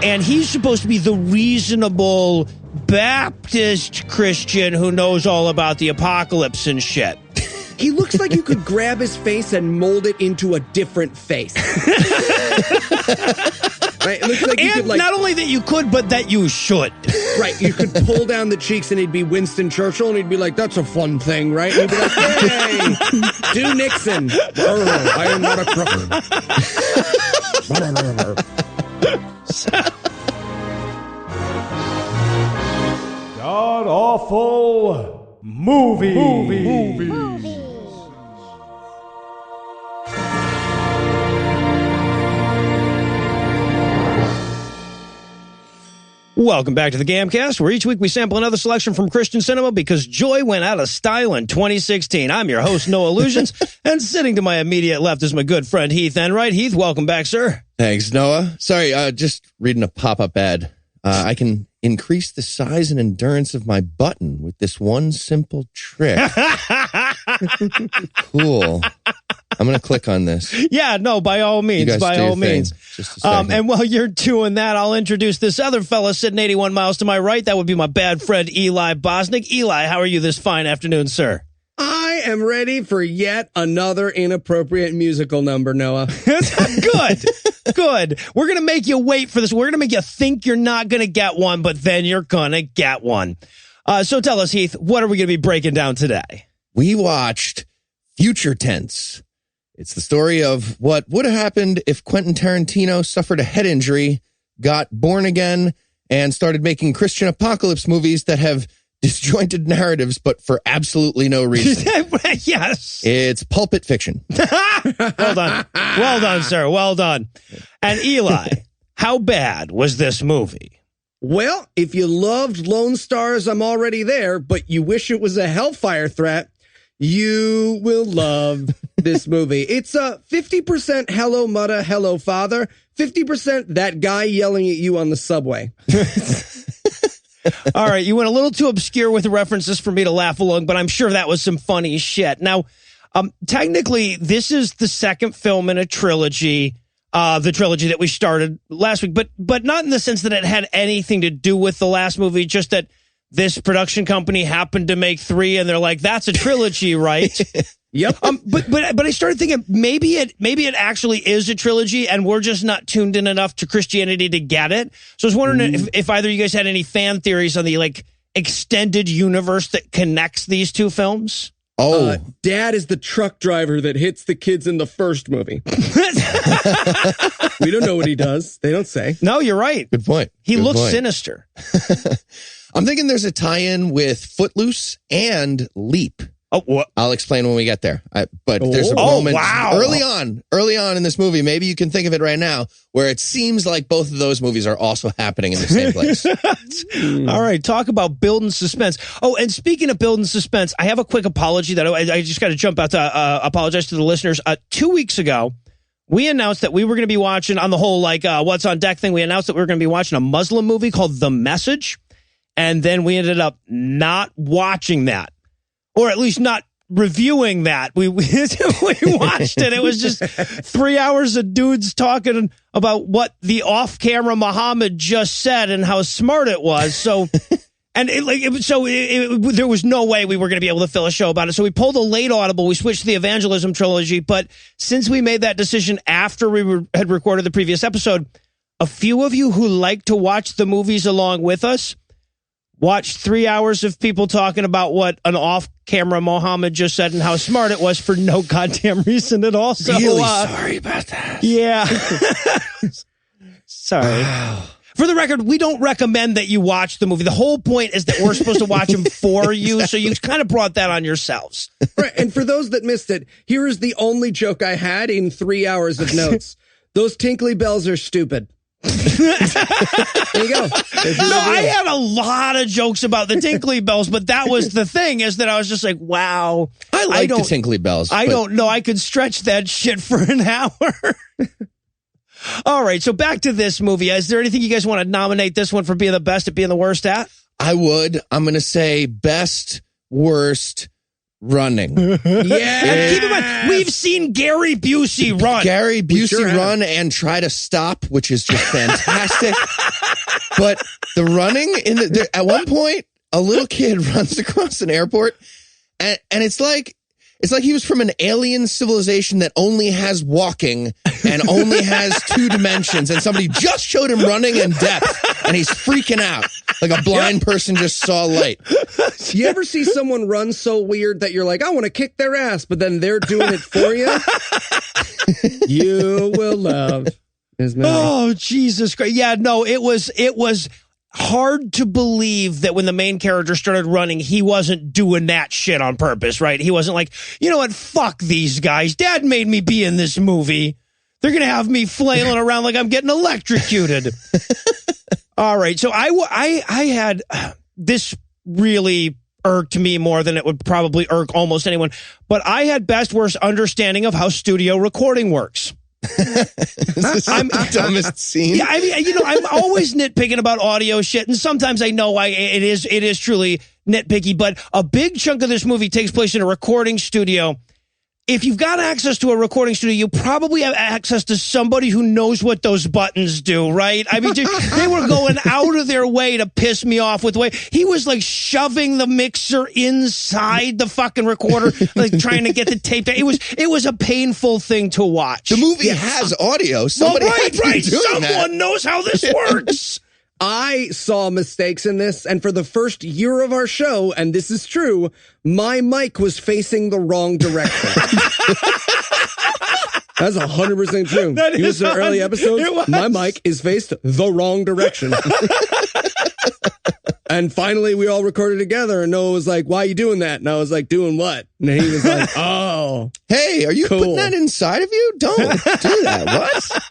And he's supposed to be the reasonable Baptist Christian who knows all about the apocalypse and shit. He looks like you could grab his face and mold it into a different face. Right? It looks like you could, not only that you could, but that you should. Right. You could pull down the cheeks and he'd be Winston Churchill and he'd be like, that's a fun thing, right? And he'd be like, hey, do Nixon. I am not a crook. God-awful movie. Welcome back to the Gamcast, where each week we sample another selection from Christian cinema because joy went out of style in 2016. I'm your host, Noah Lugeons, and sitting to my immediate left is my good friend Heath Enwright. Heath, welcome back, sir. Thanks, Noah. Sorry, just reading a pop-up ad. I can increase the size and endurance of my button with this one simple trick. Cool. I'm going to click on this. Yeah, no, by all means, by all means. Just a second. And while you're doing that, I'll introduce this other fella sitting 81 miles to my right. That would be my bad friend, Eli Bosnick. Eli, how are you this fine afternoon, sir? I am ready for yet another inappropriate musical number, Noah. Good. Good. We're going to make you wait for this. We're going to make you think you're not going to get one, but then you're going to get one. So tell us, Heath, what are we going to be breaking down today? We watched Future Tense. It's the story of what would have happened if Quentin Tarantino suffered a head injury, got born again, and started making Christian apocalypse movies that have disjointed narratives, but for absolutely no reason. Yes. It's pulpit fiction. Well done. Well done, sir. Well done. And Eli, how bad was this movie? Well, if you loved Lone Stars, I'm already there, but you wish it was a hellfire threat, you will love this movie. It's a 50% hello, mother, hello, father, 50% that guy yelling at you on the subway. All right, you went a little too obscure with the references for me to laugh along, but I'm sure that was some funny shit. Now, technically, this is the second film in a trilogy, the trilogy that we started last week, but not in the sense that it had anything to do with the last movie, just that this production company happened to make three, and they're like, that's a trilogy, right? Yep. But I started thinking maybe it actually is a trilogy, and we're just not tuned in enough to Christianity to get it. So I was wondering if either of you guys had any fan theories on the extended universe that connects these two films. Oh, Dad is the truck driver that hits the kids in the first movie. We don't know what he does. They don't say. No, you're right. Good point. He Good looks point. sinister. I'm thinking there's a tie-in with Footloose and Leap. Oh, what? I'll explain when we get there. But there's a moment early on in this movie, maybe you can think of it right now, where it seems like both of those movies are also happening in the same place. All right, talk about building suspense. Oh, and speaking of building suspense, I have a quick apology that I just got to jump out to apologize to the listeners. 2 weeks ago, we announced that we were going to be watching on the whole What's on Deck thing. We announced that we were going to be watching a Muslim movie called The Message. And then we ended up not watching that, or at least not reviewing that. We watched it. It was just 3 hours of dudes talking about what the off-camera Muhammad just said and how smart it was. So, and there was no way we were going to be able to fill a show about it. So we pulled a late audible. We switched to the evangelism trilogy. But since we made that decision after we had recorded the previous episode, a few of you who like to watch the movies along with us watched 3 hours of people talking about what an off-camera Muhammad just said and how smart it was for no goddamn reason at all. So, really sorry about that. Yeah. Sorry. Wow. For the record, we don't recommend that you watch the movie. The whole point is that we're supposed to watch them for you, so you kind of brought that on yourselves. Right, and for those that missed it, here is the only joke I had in 3 hours of notes. Those tinkly bells are stupid. There you go. No, I had a lot of jokes about the tinkly bells, but that was the thing, is that I was just like, wow. I like the tinkly bells. I don't know. I could stretch that shit for an hour. All right, so back to this movie. Is there anything you guys want to nominate this one for being the best at being the worst at? I would. I'm going to say best, worst, running. Yeah. And keep in mind, we've seen Gary Busey run. Gary Busey run and try to stop, which is just fantastic. But the running at one point, a little kid runs across an airport, and it's like he was from an alien civilization that only has walking and only has 2 dimensions, and somebody just showed him running in depth, and he's freaking out like a blind person just saw light. You ever see someone run so weird that you're like, I want to kick their ass, but then they're doing it for you? You will love his movie. Oh, Jesus Christ. Yeah, no, it was hard to believe that when the main character started running, he wasn't doing that shit on purpose, right? He wasn't like, you know what, fuck these guys. Dad made me be in this movie. They're going to have me flailing around like I'm getting electrocuted. All right, so I had, this really irked me more than it would probably irk almost anyone, but I had best worst understanding of how studio recording works. I'm the dumbest scene. Yeah, I mean, you know, I'm always nitpicking about audio shit, and sometimes I know it is truly nitpicky, but a big chunk of this movie takes place in a recording studio. If you've got access to a recording studio, you probably have access to somebody who knows what those buttons do, right? I mean, they were going out of their way to piss me off with the way he was like shoving the mixer inside the fucking recorder, like trying to get the tape there. It was a painful thing to watch. The movie has audio. Somebody right. Someone knows how this works. I saw mistakes in this, and for the first year of our show, and this is true, my mic was facing the wrong direction. That's 100% true. That you is listen to early episodes, my mic is faced the wrong direction. And finally, we all recorded together, and Noah was like, why are you doing that? And I was like, doing what? And he was like, oh. Hey, are you putting that inside of you? Don't do that. What?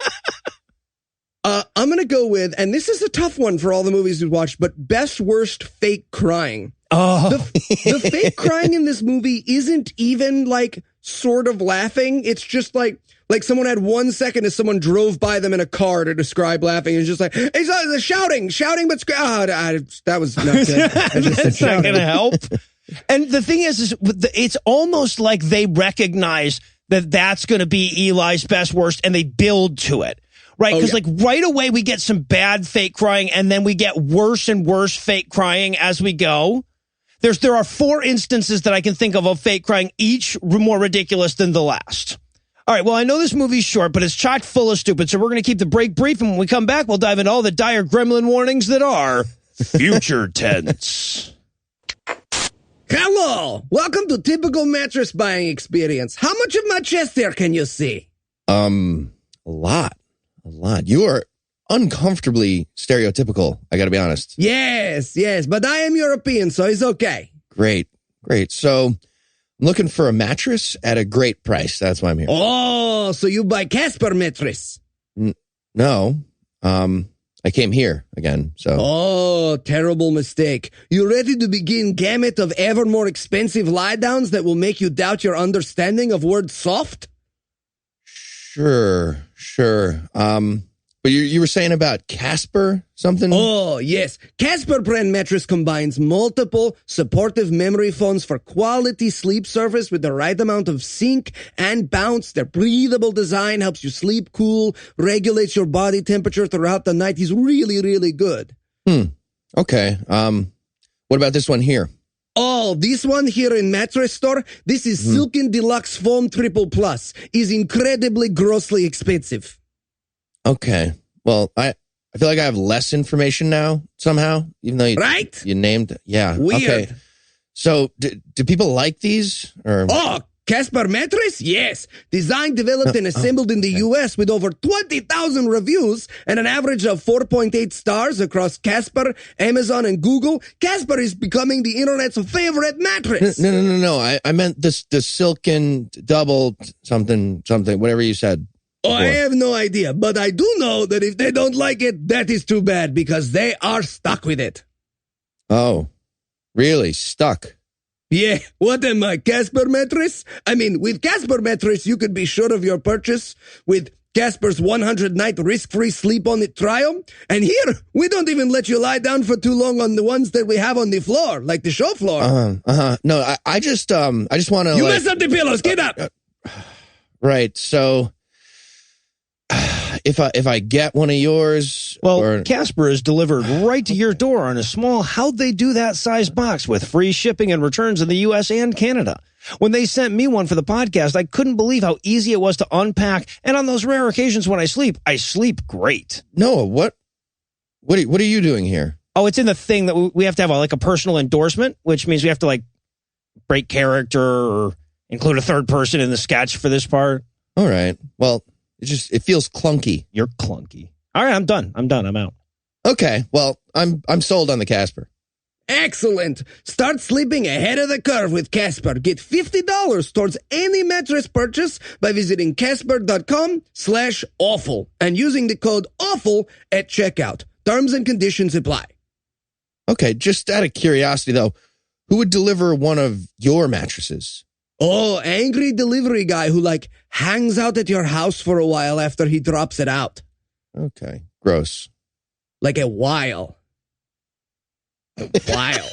I'm going to go with, and this is a tough one for all the movies we've watched, but best worst fake crying. Oh. The fake crying in this movie isn't even like sort of laughing. It's just like someone had 1 second as someone drove by them in a car to describe laughing. It's just like, it's shouting, but that was not good. That's not going to help. And the thing is it's almost like they recognize that that's going to be Eli's best worst, and they build to it. Right, because like right away we get some bad fake crying, and then we get worse and worse fake crying as we go. There are 4 instances that I can think of fake crying, each more ridiculous than the last. All right, well, I know this movie's short, but it's chock full of stupid, so we're going to keep the break brief, and when we come back, we'll dive into all the dire gremlin warnings that are future tense. Hello, welcome to Typical Mattress Buying Experience. How much of my chest hair can you see? A lot. A lot. You are uncomfortably stereotypical, I got to be honest. Yes, but I am European, so it's okay. Great. So I'm looking for a mattress at a great price. That's why I'm here. Oh, so you buy Casper mattress? No. I came here again, so. Oh, terrible mistake. You ready to begin gamut of ever more expensive lie-downs that will make you doubt your understanding of word soft? Sure. But you were saying about Casper something? Oh, yes. Casper brand mattress combines multiple supportive memory foams for quality sleep service with the right amount of sink and bounce. Their breathable design helps you sleep cool, regulates your body temperature throughout the night. He's really, really good. Okay. What about this one here? Oh, this one here in Mattress Store, this is Silken Deluxe Foam Triple Plus, is incredibly grossly expensive. Okay. Well, I feel like I have less information now somehow, even though you named. Yeah. Weird. Okay. So do people like these? Or Oh, Casper mattress? Yes. Designed, developed, and assembled in the U.S. with over 20,000 reviews and an average of 4.8 stars across Casper, Amazon, and Google. Casper is becoming the internet's favorite mattress. No. I meant the silken double something, whatever you said. Oh, I have no idea, but I do know that if they don't like it, that is too bad because they are stuck with it. Oh, really? Stuck? Yeah, what am I, Casper mattress? I mean, with Casper mattress, you could be sure of your purchase with Casper's 100-night risk-free sleep-on-it trial. And here, we don't even let you lie down for too long on the ones that we have on the floor, like the show floor. No, I just want to. You messed up the pillows. Get up. Right. So, if I get one of yours? Well, Casper is delivered right to your door on a small how'd they do that size box with free shipping and returns in the U.S. and Canada. When they sent me one for the podcast, I couldn't believe how easy it was to unpack. And on those rare occasions when I sleep great. Noah, what are you doing here? Oh, it's in the thing that we have to have a personal endorsement, which means we have to break character or include a third person in the sketch for this part. All right. Well, it feels clunky. You're clunky. All right, I'm done. I'm out. Okay. Well, I'm sold on the Casper. Excellent. Start sleeping ahead of the curve with Casper. Get $50 towards any mattress purchase by visiting casper.com/awful and using the code AWFUL at checkout. Terms and conditions apply. Okay, just out of curiosity, though, who would deliver one of your mattresses? Oh, angry delivery guy who hangs out at your house for a while after he drops it out. Okay, gross. Like a while. A while.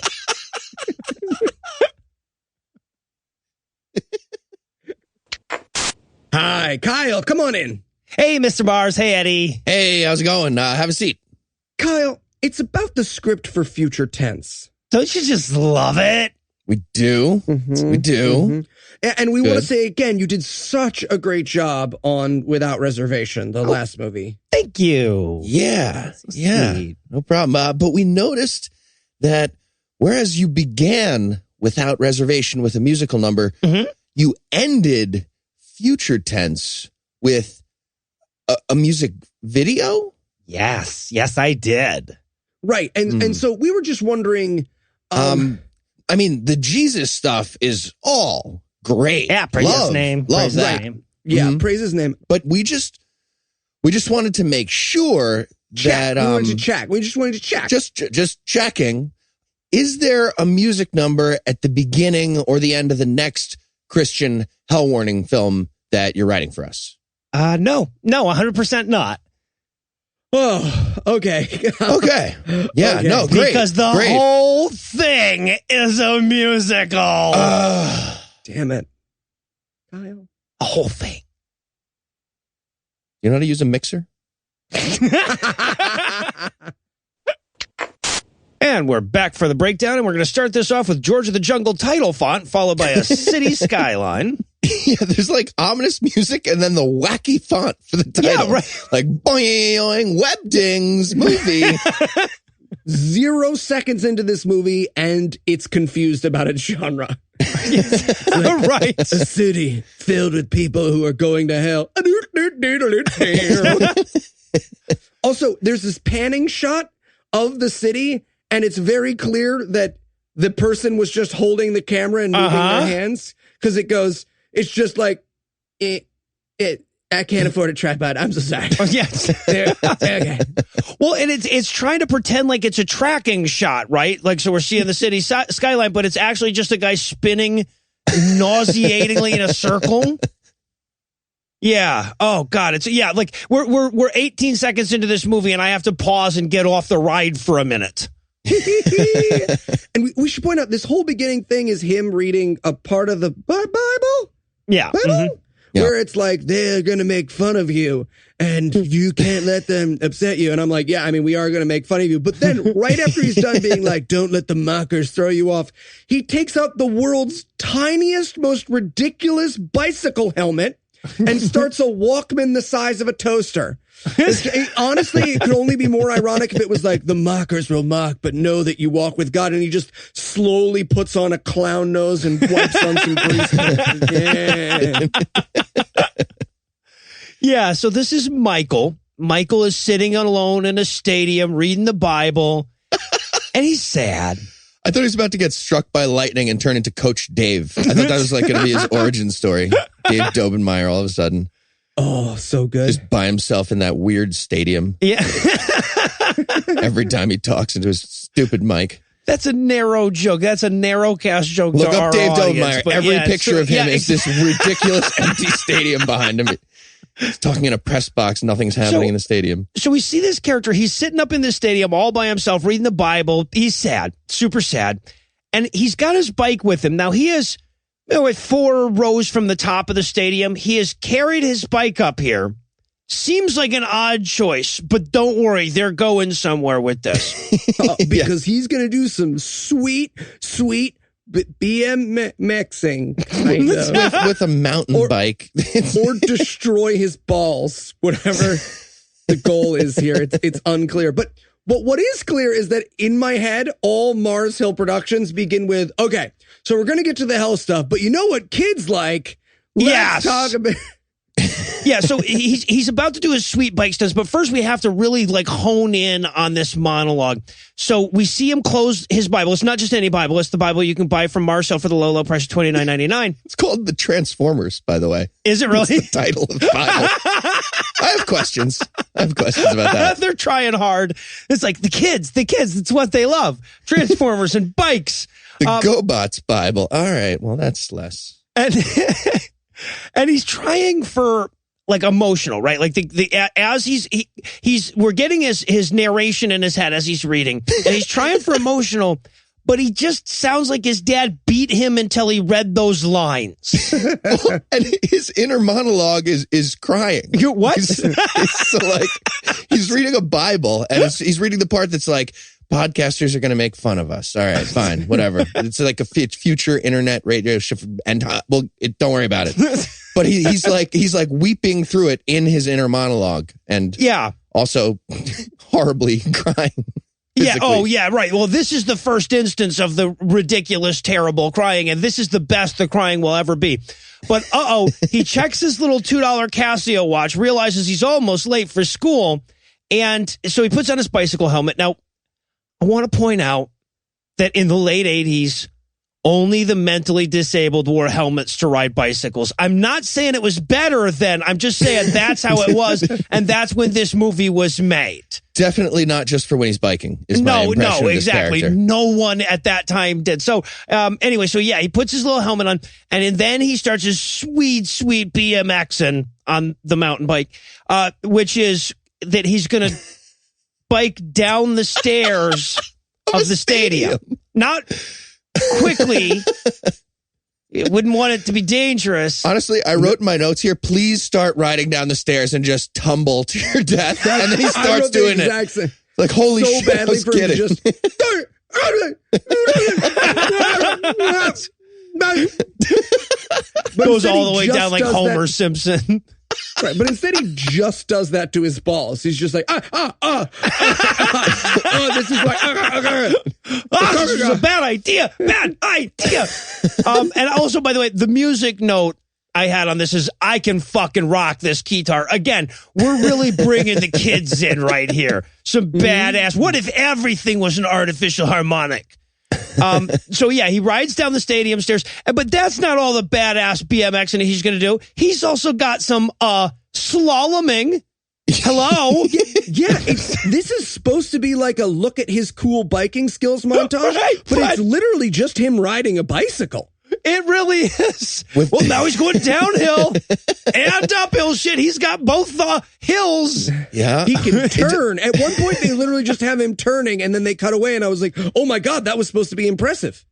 Hi, Kyle, come on in. Hey, Mr. Mars. Hey, Eddie. Hey, how's it going? Have a seat. Kyle, it's about the script for Future Tense. Don't you just love it? We do. Mm-hmm, We do. Mm-hmm. And we want to say again, you did such a great job on Without Reservation, the last movie. Thank you. Yeah. So Yeah. sweet. No problem. But we noticed that whereas you began Without Reservation with a musical number, you ended Future Tense with a music video? Yes, I did. Right. And so we were just wondering. I mean, the Jesus stuff is all great. Yeah, praise his name. Love Praise that. his name. Yeah, praise his name. But we just wanted to make sure that we wanted to check. We just wanted to check. Just checking. Is there a music number at the beginning or the end of the next Christian hell warning film that you're writing for us? No, 100% not. Oh, okay. Okay. Yeah, Okay. no, great. Because the great. whole thing is a musical. Damn it. Kyle. The whole thing. You know how to use a mixer? And we're back for the breakdown, and we're going to start this off with George of the Jungle title font, followed by a city skyline. Yeah, there's ominous music and then the wacky font for the title. Yeah, right. Boing, Webdings movie. 0 seconds into this movie, and it's confused about its genre. Right. A city filled with people who are going to hell. Also, there's this panning shot of the city, and it's very clear that the person was just holding the camera and moving their hands, because it's just I can't afford a tripod. I'm so sorry. Oh, yes. Okay. Well, and it's trying to pretend like it's a tracking shot, right? So we're seeing the city skyline, but it's actually just a guy spinning nauseatingly in a circle. Yeah. Oh God. We're 18 seconds into this movie, and I have to pause and get off the ride for a minute. And we should point out this whole beginning thing is him reading a part of the Bible. Yeah. Bible? Where it's they're going to make fun of you and you can't let them upset you. And I'm like, yeah, I mean, we are going to make fun of you. But then right after he's done being don't let the mockers throw you off, he takes out the world's tiniest, most ridiculous bicycle helmet and starts a Walkman the size of a toaster. Honestly, it could only be more ironic if it was the mockers will mock, but know that you walk with God. And he just slowly puts on a clown nose and wipes on some grease. Yeah. Yeah. So this is Michael. Michael is sitting alone in a stadium reading the Bible, and he's sad. I thought he was about to get struck by lightning and turn into Coach Dave. I thought that was going to be his origin story. Dave Dobenmeyer all of a sudden. Oh, so good. Just by himself in that weird stadium. Yeah. Every time he talks into his stupid mic. That's a narrow joke. That's a narrow cast joke. Look to up our Dave audience, Dobenmeyer. Every picture of him is this ridiculous empty stadium behind him. He's talking in a press box. Nothing's happening in the stadium. So we see this character. He's sitting up in this stadium all by himself, reading the Bible. He's sad, super sad. And he's got his bike with him. Now he is at 4 rows from the top of the stadium. He has carried his bike up here. seems like an odd choice, but don't worry, they're going somewhere with this. Because he's going to do some sweet BMXing kind of. with a mountain bike. Or destroy his balls, whatever the goal is here. It's unclear. But what is clear is that in my head, all Mars Hill productions begin with, okay, so we're going to get to the hell stuff, but you know what kids like? Let's talk about... Yeah, so he's about to do his sweet bike stunts, but first we have to really like hone in on this monologue. So we see him close his Bible. It's not just any Bible. It's the Bible you can buy from Mars Hill for the low price of $29.99. It's called The Transformers, by the way. Is it really? That's the title of the Bible. I have questions about that. They're trying hard. It's like the kids, it's what they love. Transformers and bikes. The GoBots Bible. All right, well, that's less. And he's trying for like emotional, right? Like as we're getting his narration in his head as he's reading, and he's trying for emotional, but he just sounds like his dad beat him until he read those lines. And his inner monologue is crying. What? So like he's reading a Bible, and he's reading the part that's like, podcasters are going to make fun of us. All right, fine, whatever. It's like a future internet radio show, and don't worry about it. But he's like weeping through it in his inner monologue, and also horribly crying. Yeah. Oh, yeah. Right. Well, this is the first instance of the ridiculous, terrible crying, and this is the best the crying will ever be. But he checks his little $2 Casio watch, realizes he's almost late for school, and so he puts on his bicycle helmet. Now, I want to point out that in the late 80s, only the mentally disabled wore helmets to ride bicycles. I'm not saying it was better then. I'm just saying that's how it was, and that's when this movie was made. Definitely not just for when he's biking. No, exactly. Character. No one at that time did. So anyway, he puts his little helmet on, and then he starts his sweet BMXing on the mountain bike, which is that he's going to bike down the stairs of the stadium. Not quickly. Wouldn't want it to be dangerous. Honestly, I wrote in my notes here, please start riding down the stairs and just tumble to your death. And then he starts doing it. Like, holy shit, badly I was for kidding. Him to just... Goes all the way down like Homer Simpson. Right, but instead he just does that to his balls. He's just like, this is like, this is a bad idea. And also, by the way, the music note I had on this is, I can fucking rock this guitar. Again, we're really bringing the kids in right here. Some badass. What if everything was an artificial harmonic? He rides down the stadium stairs, but that's not all the badass BMXing he's going to do. He's also got some slaloming. Hello. This is supposed to be like a look at his cool biking skills montage, but it's literally just him riding a bicycle. It really is. Well, now he's going downhill and uphill. Shit, he's got both the hills. Yeah. He can turn. At one point, they literally just have him turning, and then they cut away, and I was like, oh my God, that was supposed to be impressive.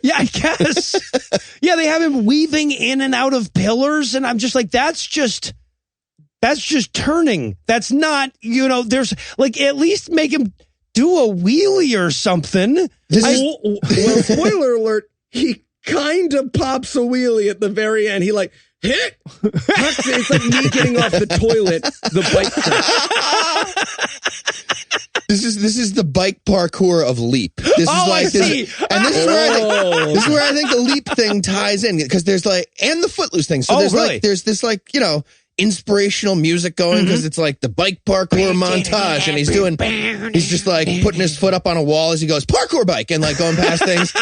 Yeah, I guess. Yeah, they have him weaving in and out of pillars, and I'm just like, that's just turning. That's not, there's like, at least make him do a wheelie or something. Well, spoiler alert, he kind of pops a wheelie at the very end. He like hit. It's like me getting off the toilet. The bike track. This is the bike parkour of Leap. This is I see. This is where I think the Leap thing ties in, because there's like, and the Footloose thing. So there's this like, inspirational music going, because it's like the bike parkour montage, and he's just like putting his foot up on a wall as he goes parkour bike and like going past things.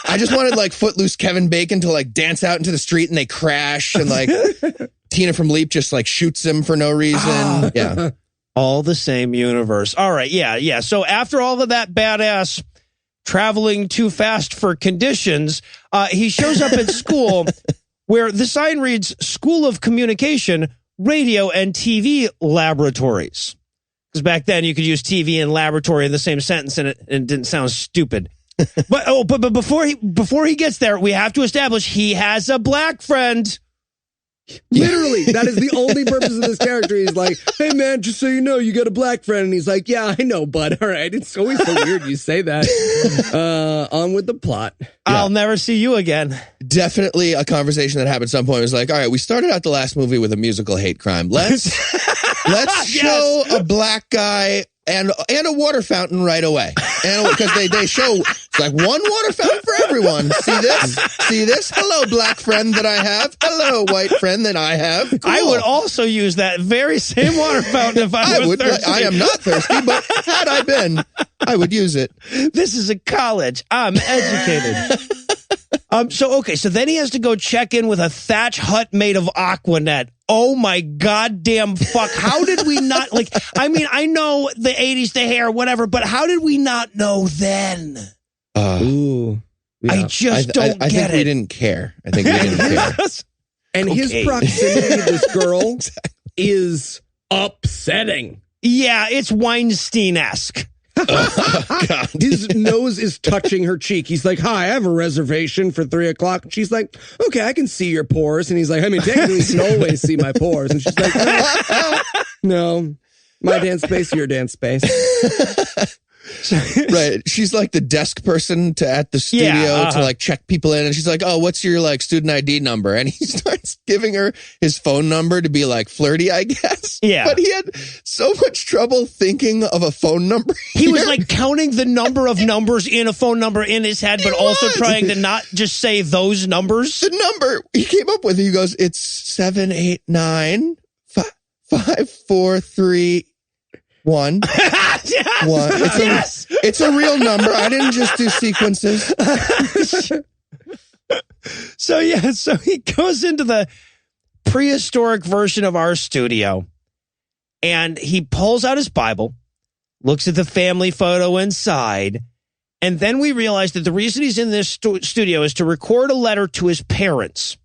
I just wanted like Footloose Kevin Bacon to like dance out into the street and they crash, and like Tina from Leap just like shoots him for no reason. Yeah. All the same universe. All right. Yeah. So after all of that badass traveling too fast for conditions, he shows up at school where the sign reads School of Communication, Radio and TV Laboratories. Because back then you could use TV and laboratory in the same sentence, and it didn't sound stupid. But before he gets there, we have to establish he has a black friend. Literally, that is the only purpose of this character. He's like, hey, man, just so you know, you got a black friend. And he's like, yeah, I know, bud. All right. It's always so weird you say that. On with the plot. I'll never see you again. Definitely a conversation that happened at some point. It was like, all right, we started out the last movie with a musical hate crime. Let's show a black guy and a water fountain right away. And because they show it's like one water fountain for everyone. See this? Hello, black friend that I have. Hello, white friend that I have. Cool. I would also use that very same water fountain if I was thirsty. I am not thirsty, but had I been, I would use it. This is a college. I'm educated. So then he has to go check in with a thatch hut made of Aquanet. Oh my goddamn fuck. How did we not, like, I mean, I know the 80s, the hair, whatever, but how did we not know then? Ooh. Yeah. I just don't get it. I think we didn't care. I think we didn't care. And his proximity to this girl is upsetting. Yeah, it's Weinstein-esque. God. His nose is touching her cheek. He's like, hi, I have a reservation for 3:00. And she's like, okay, I can see your pores. And he's like, I mean, technically you can always see my pores. And she's like, no, my dance space, your dance space. Right. She's like the desk person at the studio to like check people in. And she's like, oh, what's your like student ID number? And he starts giving her his phone number to be like flirty, I guess. Yeah. But he had so much trouble thinking of a phone number. He was like counting the number of numbers in a phone number in his head, but also trying to not just say those numbers. The number he came up with, he goes, it's 789 543 1. Yes. It's a real number. I didn't just do sequences. So he goes into the prehistoric version of our studio and he pulls out his Bible, looks at the family photo inside, and then we realize that the reason he's in this studio is to record a letter to his parents.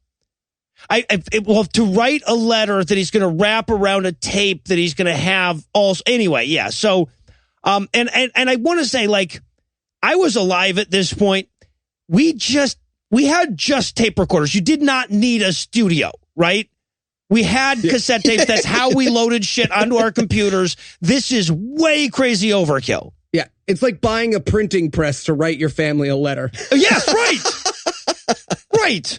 To write a letter that he's going to wrap around a tape that he's going to have also. Anyway, yeah. So, and I want to say, like, I was alive at this point. We had just tape recorders. You did not need a studio, right? We had cassette tapes. That's how we loaded shit onto our computers. This is way crazy overkill. Yeah. It's like buying a printing press to write your family a letter. Yes, right. Right.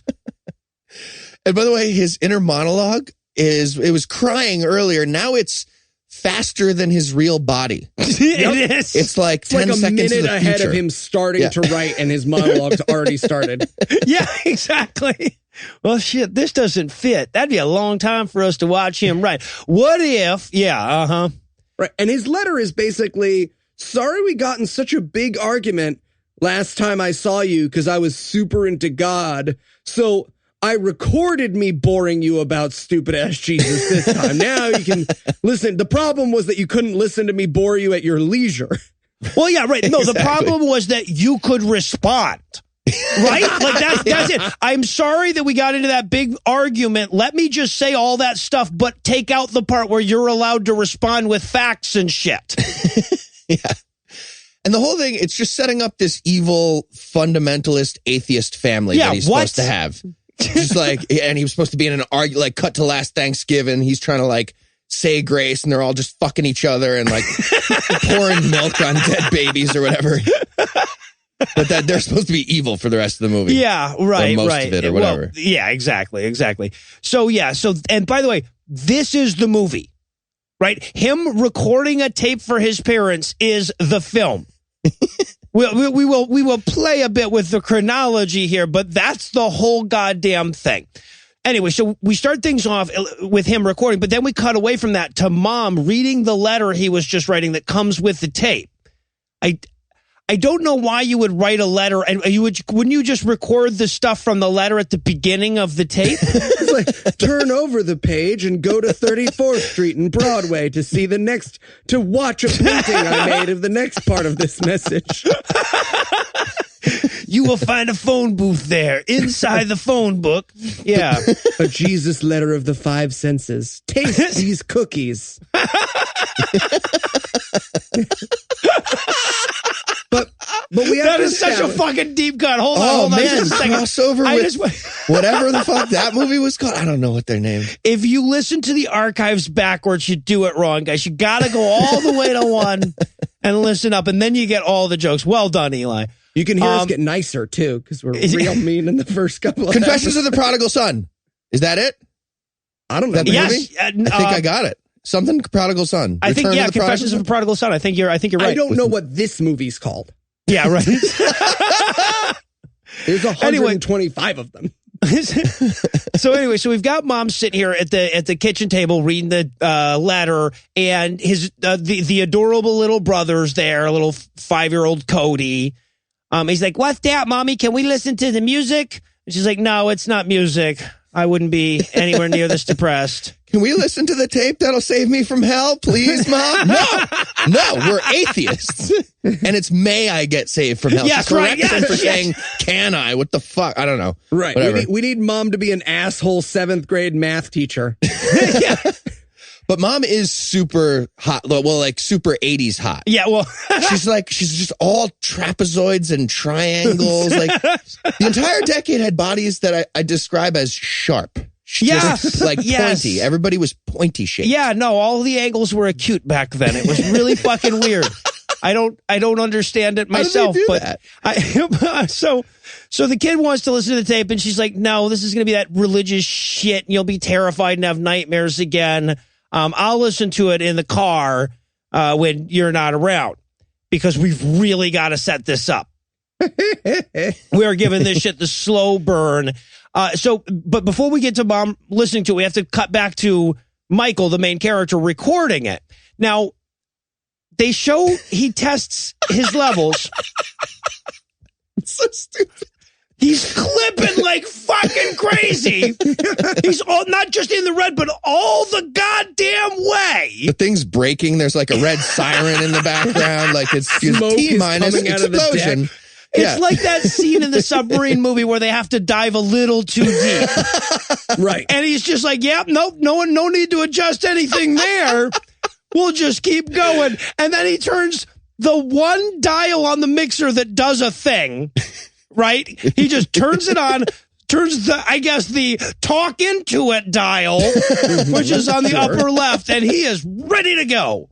And by the way, his inner monologue it was crying earlier. Now it's faster than his real body. It is. It's like 10 like a seconds minute ahead of him starting to write and his monologue's already started. Yeah, exactly. Well, shit, this doesn't fit. That'd be a long time for us to watch him write. What if, Right. And his letter is basically, sorry we got in such a big argument last time I saw you because I was super into God. So I recorded me boring you about stupid ass Jesus this time. Now you can listen. The problem was that you couldn't listen to me bore you at your leisure. Well, yeah, right. No, the problem was that you could respond. Right? Like that's it. I'm sorry that we got into that big argument. Let me just say all that stuff, but take out the part where you're allowed to respond with facts and shit. Yeah. And the whole thing, it's just setting up this evil, fundamentalist, atheist family that he's supposed to have. Just like, and he was supposed to be in an argument, like cut to last Thanksgiving. He's trying to like say grace and they're all just fucking each other and like pouring milk on dead babies or whatever. But that they're supposed to be evil for the rest of the movie. Yeah, right, or most right. of it or whatever. Well, yeah, exactly. So, and by the way, this is the movie, right? Him recording a tape for his parents is the film. We will play a bit with the chronology here, but that's the whole goddamn thing. Anyway, so we start things off with him recording, but then we cut away from that to Mom reading the letter he was just writing that comes with the tape. I don't know why you would write a letter and wouldn't you just record the stuff from the letter at the beginning of the tape? It's like, turn over the page and go to 34th Street and Broadway to watch a painting I made of the next part of this message. You will find a phone booth there inside the phone book. Yeah. A Jesus letter of the 5 senses. Taste these cookies. But we have is such a fucking deep cut. Hold on, Oh hold on. man, just a second. crossover I with just- whatever the fuck that movie was called. I don't know what they're named. If you listen to the archives backwards, you do it wrong, guys. You got to go all the way to one and listen up, and then you get all the jokes. Well done, Eli. You can hear us get nicer, too, because we're real mean in the first couple of Confessions of the Prodigal Son. Is that it? I don't know. That Yes, movie? I think I got it. Something Prodigal Son. I think, Return yeah, of the Confessions of a Prodigal Son. I think you're right. I don't know what this movie's called. Yeah, right. There's 125 of them. So anyway, so we've got Mom sitting here at the kitchen table reading the letter, and his the adorable little brother's there, a little 5-year-old Cody. He's like, "What's that, Mommy? Can we listen to the music?" And she's like, "No, it's not music. I wouldn't be anywhere near this depressed." Can we listen to the tape that'll save me from hell, please, Mom? No, we're atheists. And it's may I get saved from hell. Yes, Correct right, him yes, for yes. saying, can I? What the fuck? I don't know. Right. Whatever. We need Mom to be an asshole 7th grade math teacher. But Mom is super hot. Well, like super 80s hot. Yeah, well, She's just all trapezoids and triangles. Like the entire decade had bodies that I describe as sharp. Yes, Just, like yes. pointy. Everybody was pointy shaped. yeah, no, all the angles were acute back then. It was really fucking weird. I don't understand it How did they myself, do but that? so the kid wants to listen to the tape, and she's like, "No, this is going to be that religious shit, and you'll be terrified and have nightmares again. I'll listen to it in the car when you're not around, because we've really got to set this up. We are giving this shit the slow burn." But before we get to Mom listening to it, we have to cut back to Michael, the main character, recording it. Now, they show he tests his levels. It's so stupid. He's clipping like fucking crazy. He's all not just in the red, but all the goddamn way. The thing's breaking. There's like a red siren in the background. Like it's Smoke is T-minus coming out of the explosion. deck. It's like that scene in the submarine movie where they have to dive a little too deep. Right. And he's just like, "Yep, nope, no need to adjust anything there. We'll just keep going." And then he turns the one dial on the mixer that does a thing, right? He just turns it on, turns the talk into it dial, which is on the upper left, and he is ready to go.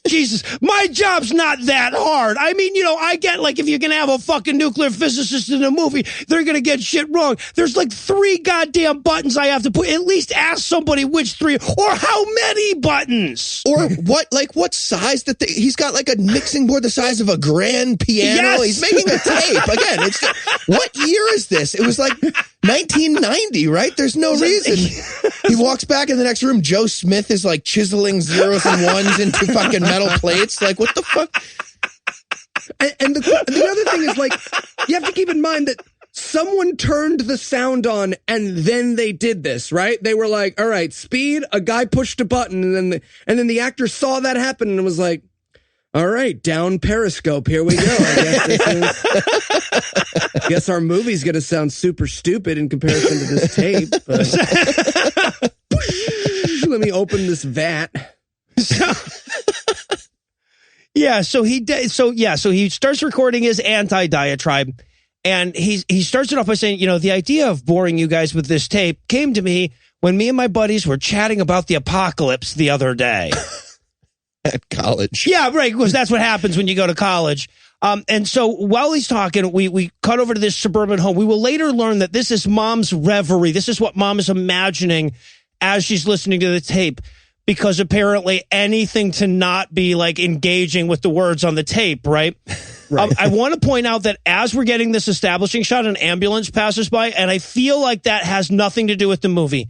Jesus, my job's not that hard. I mean, I get like if you're going to have a fucking nuclear physicist in a movie, they're going to get shit wrong. There's like 3 goddamn buttons I have to put. At least ask somebody which 3 or how many buttons. Or what size that he's got like a mixing board the size of a grand piano. Yes. He's making a tape. Again, what year is this? It was like 1990, right? There's no reason. He walks back in the next room. Joe Smith is like chiseling zeros and ones into fucking metal plates. Like, what the fuck? And the other thing is, like, you have to keep in mind that someone turned the sound on and then they did this, right? They were like, all right, speed, a guy pushed a button, and then the actor saw that happen and was like, all right, down Periscope, here we go. I guess our movie's going to sound super stupid in comparison to this tape. But let me open this vat. So he starts recording his anti-diatribe, and he starts it off by saying, "The idea of boring you guys with this tape came to me when me and my buddies were chatting about the apocalypse the other day." At college. Yeah, right, because that's what happens when you go to college. And so while he's talking, we cut over to this suburban home. We will later learn that this is Mom's reverie. This is what Mom is imagining as she's listening to the tape, because apparently anything to not be like engaging with the words on the tape, right? Right. I want to point out that as we're getting this establishing shot, an ambulance passes by, and I feel like that has nothing to do with the movie.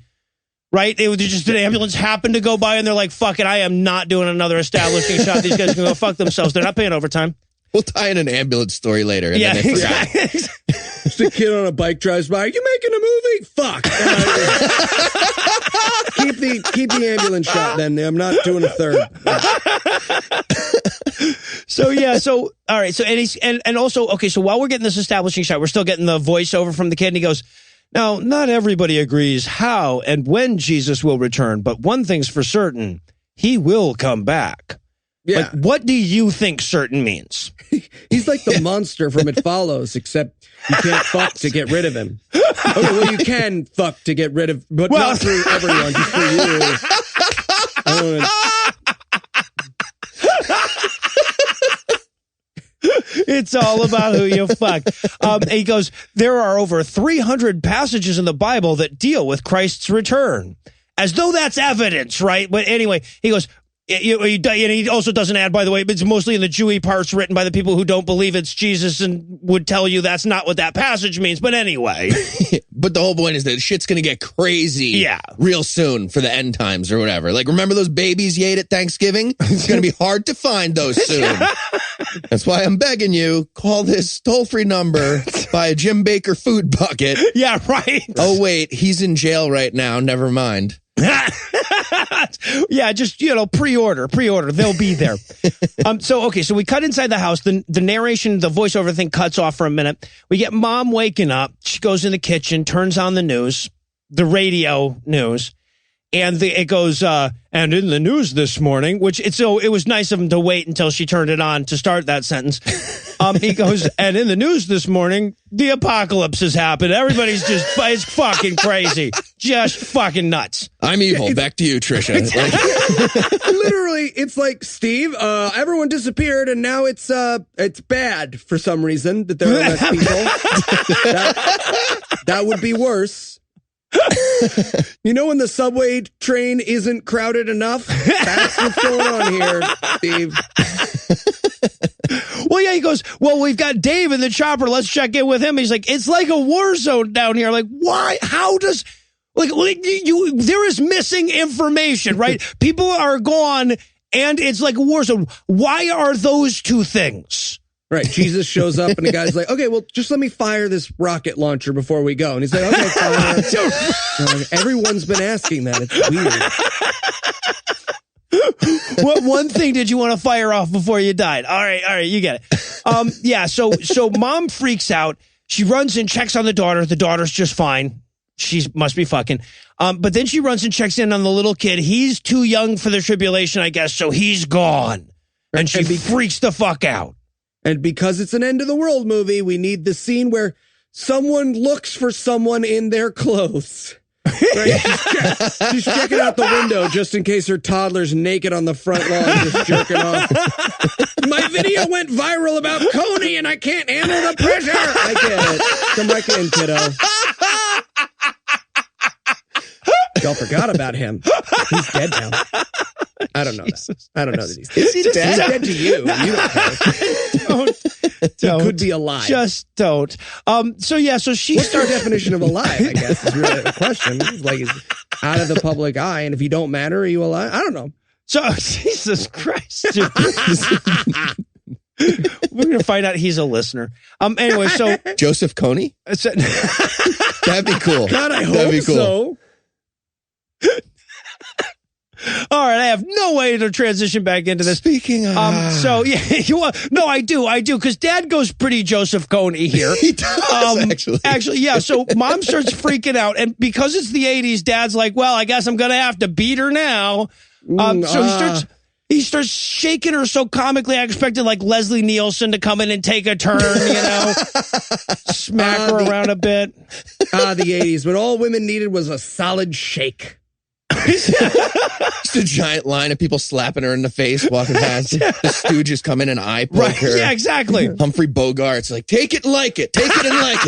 Right? It was just an ambulance happened to go by, and they're like, "Fuck it, I am not doing another establishing shot. These guys can go fuck themselves. They're not paying overtime." We'll tie in an ambulance story later. And Yeah, then they forgot. exactly. Just a kid on a bike drives by. Are you making a movie? Fuck. keep the ambulance shot then. I'm not doing a third. So all right. So and also, okay, so while we're getting this establishing shot, we're still getting the voiceover from the kid, and he goes, "Now, not everybody agrees how and when Jesus will return, but one thing's for certain, he will come back." Yeah. Like, what do you think certain means? He's like the monster from It Follows, except you can't fuck to get rid of him. Okay, well, you can fuck to get rid of, but not for everyone, just for you. It's all about who you fuck. He goes, there are over 300 passages in the Bible that deal with Christ's return. As though that's evidence, right? But anyway, he goes, and he also doesn't add, by the way, it's mostly in the Jewy parts written by the people who don't believe it's Jesus and would tell you that's not what that passage means. But anyway. But the whole point is that shit's going to get crazy real soon for the end times or whatever. Like, remember those babies you ate at Thanksgiving? It's going to be hard to find those soon. That's why I'm begging you, call this toll-free number, buy a Jim Baker food bucket. Yeah, right. Oh, wait, he's in jail right now. Never mind. Yeah, just, pre-order. They'll be there. So we cut inside the house. The narration, the voiceover thing cuts off for a minute. We get Mom waking up. She goes in the kitchen, turns on the news, the radio news. And it goes, and in the news this morning, it was nice of him to wait until she turned it on to start that sentence. He goes, and in the news this morning, the apocalypse has happened. Everybody's it's fucking crazy. Just fucking nuts. I'm evil. Back to you, Trisha. Literally, it's like, Steve, everyone disappeared and now it's bad for some reason that there are less people. That would be worse. You know when the subway train isn't crowded enough? That's what's going on here, Steve. Well, yeah, he goes, well, we've got Dave in the chopper. Let's check in with him. He's like, it's like a war zone down here. Like, why? How does... there is missing information, right? People are gone, and it's like a war zone. Why are those two things? Right, Jesus shows up, and the guy's like, okay, well, just let me fire this rocket launcher before we go. And he's like, okay, fine. Everyone's been asking that. It's weird. What one thing did you want to fire off before you died? All right, you get it. Yeah, so Mom freaks out. She runs and checks on the daughter. The daughter's just fine. She must be fucking. But then she runs and checks in on the little kid. He's too young for the tribulation, I guess, so he's gone. And she freaks the fuck out. And because it's an end of the world movie, we need the scene where someone looks for someone in their clothes. Right? She's checking out the window just in case her toddler's naked on the front lawn just jerking off. My video went viral about Coney and I can't handle the pressure. I get it. Come back in, kiddo. Y'all forgot about him. He's dead now. I don't know that. I don't know that he's dead. Is he dead? He's dead to you. You don't care. Don't. He could be alive. Just don't. So she What's our definition of alive, I guess, is really the question. Like, he's out of the public eye, and if you don't matter, are you alive? I don't know. So, Jesus Christ. Dude. We're going to find out he's a listener. Anyway, so. Joseph Coney? That'd be cool. God, I hope That'd be cool. so. All right, I have no way to transition back into this. Speaking of, so yeah, no, I do, because Dad goes pretty Joseph Coney here. He does actually, yeah. So Mom starts freaking out, and because it's the '80s, Dad's like, "Well, I guess I'm gonna have to beat her now." So he starts shaking her so comically. I expected like Leslie Nielsen to come in and take a turn, smack her around a bit. The '80s, when all women needed was a solid shake. Just a giant line of people slapping her in the face walking past. The Stooges come in and eye poke her. Yeah, exactly. Humphrey Bogart's like, take it and like it. Take it and like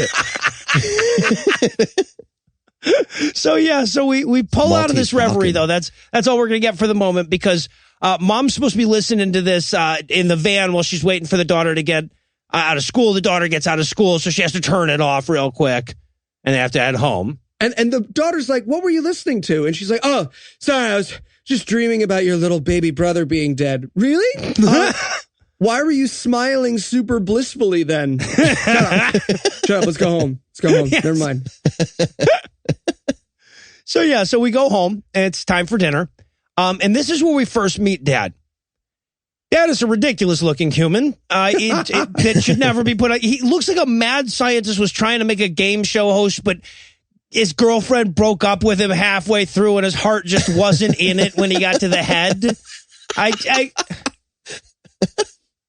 it. So we pull out of this reverie, though. That's all we're going to get for the moment, because Mom's supposed to be listening to this in the van while she's waiting for the daughter to get out of school. The daughter gets out of school, so she has to turn it off real quick, and they have to head home. And the daughter's like, what were you listening to? And she's like, oh, sorry, I was just dreaming about your little baby brother being dead. Really? Why were you smiling super blissfully then? Shut up. Let's go home. Yes. Never mind. So we go home, and it's time for dinner. And this is where we first meet Dad. Dad is a ridiculous-looking human that should never be put out. He looks like a mad scientist was trying to make a game show host, but his girlfriend broke up with him halfway through, and his heart just wasn't in it when he got to the head.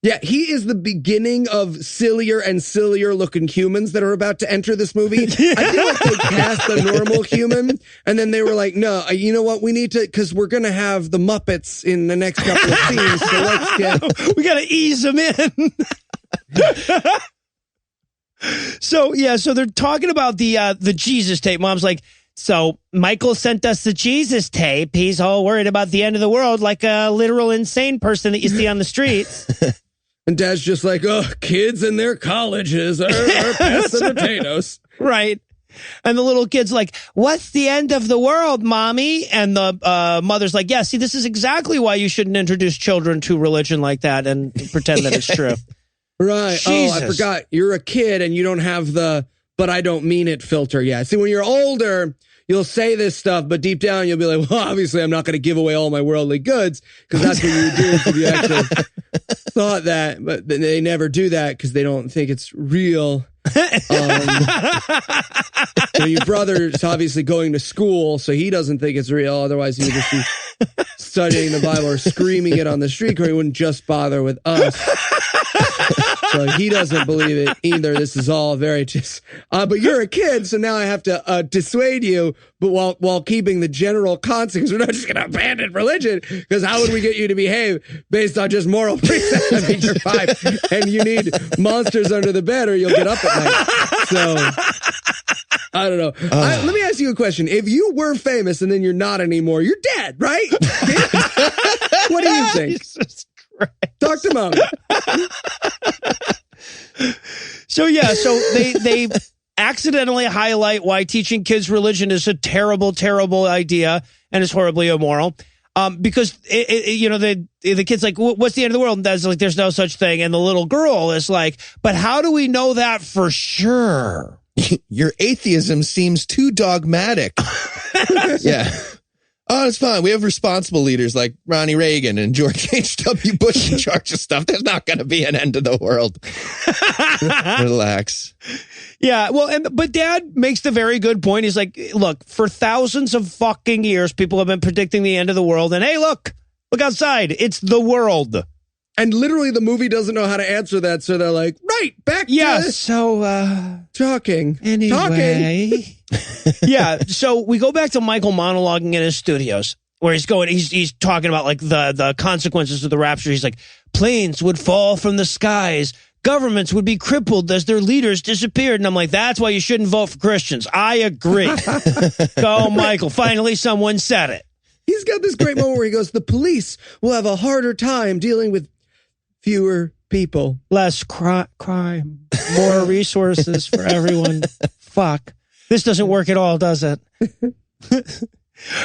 Yeah, he is the beginning of sillier and sillier looking humans that are about to enter this movie. I feel like they passed the normal human, and then they were like, no, you know what? We need to, because we're going to have the Muppets in the next couple of scenes, so let's get... We got to ease them in. So they're talking about the Jesus tape. Mom's like, so Michael sent us the Jesus tape. He's all worried about the end of the world like a literal insane person that you see on the streets. And Dad's just like, oh, kids in their colleges are pests and potatoes. Right. And the little kid's like, what's the end of the world, Mommy? And the mother's like, yeah, see, this is exactly why you shouldn't introduce children to religion like that and pretend that it's true. Right. Jesus. Oh, I forgot. You're a kid and you don't have the, but I don't mean it filter yet. See, when you're older, you'll say this stuff, but deep down you'll be like, well, obviously I'm not going to give away all my worldly goods because that's what you would do if you actually thought that. But they never do that because they don't think it's real. Your brother's obviously going to school, so he doesn't think it's real. Otherwise, he would just be studying the Bible or screaming it on the street, or he wouldn't just bother with us. So he doesn't believe it either. This is all very just. But you're a kid, so now I have to dissuade you, but while keeping the general context. We're not just going to abandon religion, because how would we get you to behave based on just moral precepts? I mean, you're 5, and you need monsters under the bed, or you'll get up at night. So I don't know. Let me ask you a question. If you were famous and then you're not anymore, you're dead, right? What do you think? Jesus Christ. Talk to Mom. So they accidentally highlight why teaching kids religion is a terrible, terrible idea and is horribly immoral. Because the kid's like, what's the end of the world? And Dad's like, there's no such thing. And the little girl is like, but how do we know that for sure? Your atheism seems too dogmatic. Yeah. Oh, it's fine. We have responsible leaders like Ronnie Reagan and George H.W. Bush in charge of stuff. There's not going to be an end to the world. Relax. Yeah, well, but Dad makes the very good point. He's like, look, for thousands of fucking years, people have been predicting the end of the world. And hey, look outside. It's the world. And literally the movie doesn't know how to answer that. So they're like, right, back to talking. Anyway. Talking. Yeah, so we go back to Michael monologuing in his studios where he's talking about like the consequences of the rapture. He's like, planes would fall from the skies. Governments would be crippled as their leaders disappeared. And I'm like, that's why you shouldn't vote for Christians. I agree. Go, Michael. Finally, someone said it. He's got this great moment where he goes, the police will have a harder time dealing with fewer people. Less crime. More resources for everyone. Fuck. This doesn't work at all, does it?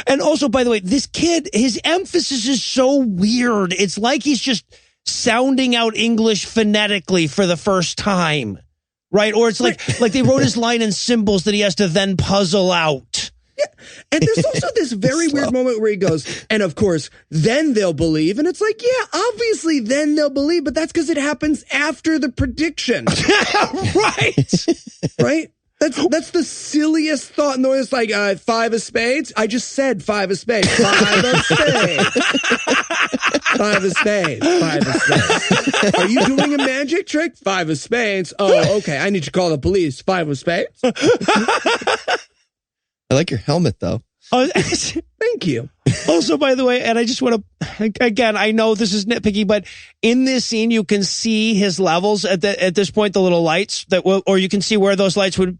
And also, by the way, this kid, his emphasis is so weird. It's like he's just sounding out English phonetically for the first time, right? Or it's like they wrote his line in symbols that he has to then puzzle out. Yeah. And there's also this very weird moment where he goes, and of course, then they'll believe. And it's like, yeah, obviously then they'll believe, but that's because it happens after the prediction. Right. Right? That's the silliest thought in the world. It's like 5 of spades. I just said 5 of spades. 5 of spades. 5 of spades. 5 of spades. Are you doing a magic trick? 5 of spades. Oh, okay. I need to call the police. 5 of spades. I like your helmet, though. Thank you. Also, by the way, and I just want to, again, I know this is nitpicky, but in this scene, you can see his levels at this point, the little lights or you can see where those lights would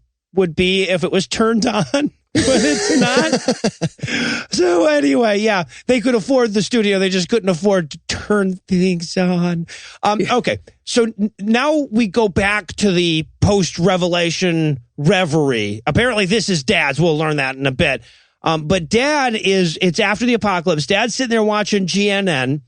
be if it was turned on, but it's not. So anyway, yeah, they could afford the studio. They just couldn't afford to turn things on. Okay. So now we go back to the post-revelation reverie. Apparently this is Dad's. We'll learn that in a bit. But it's after the apocalypse. Dad's sitting there watching GNN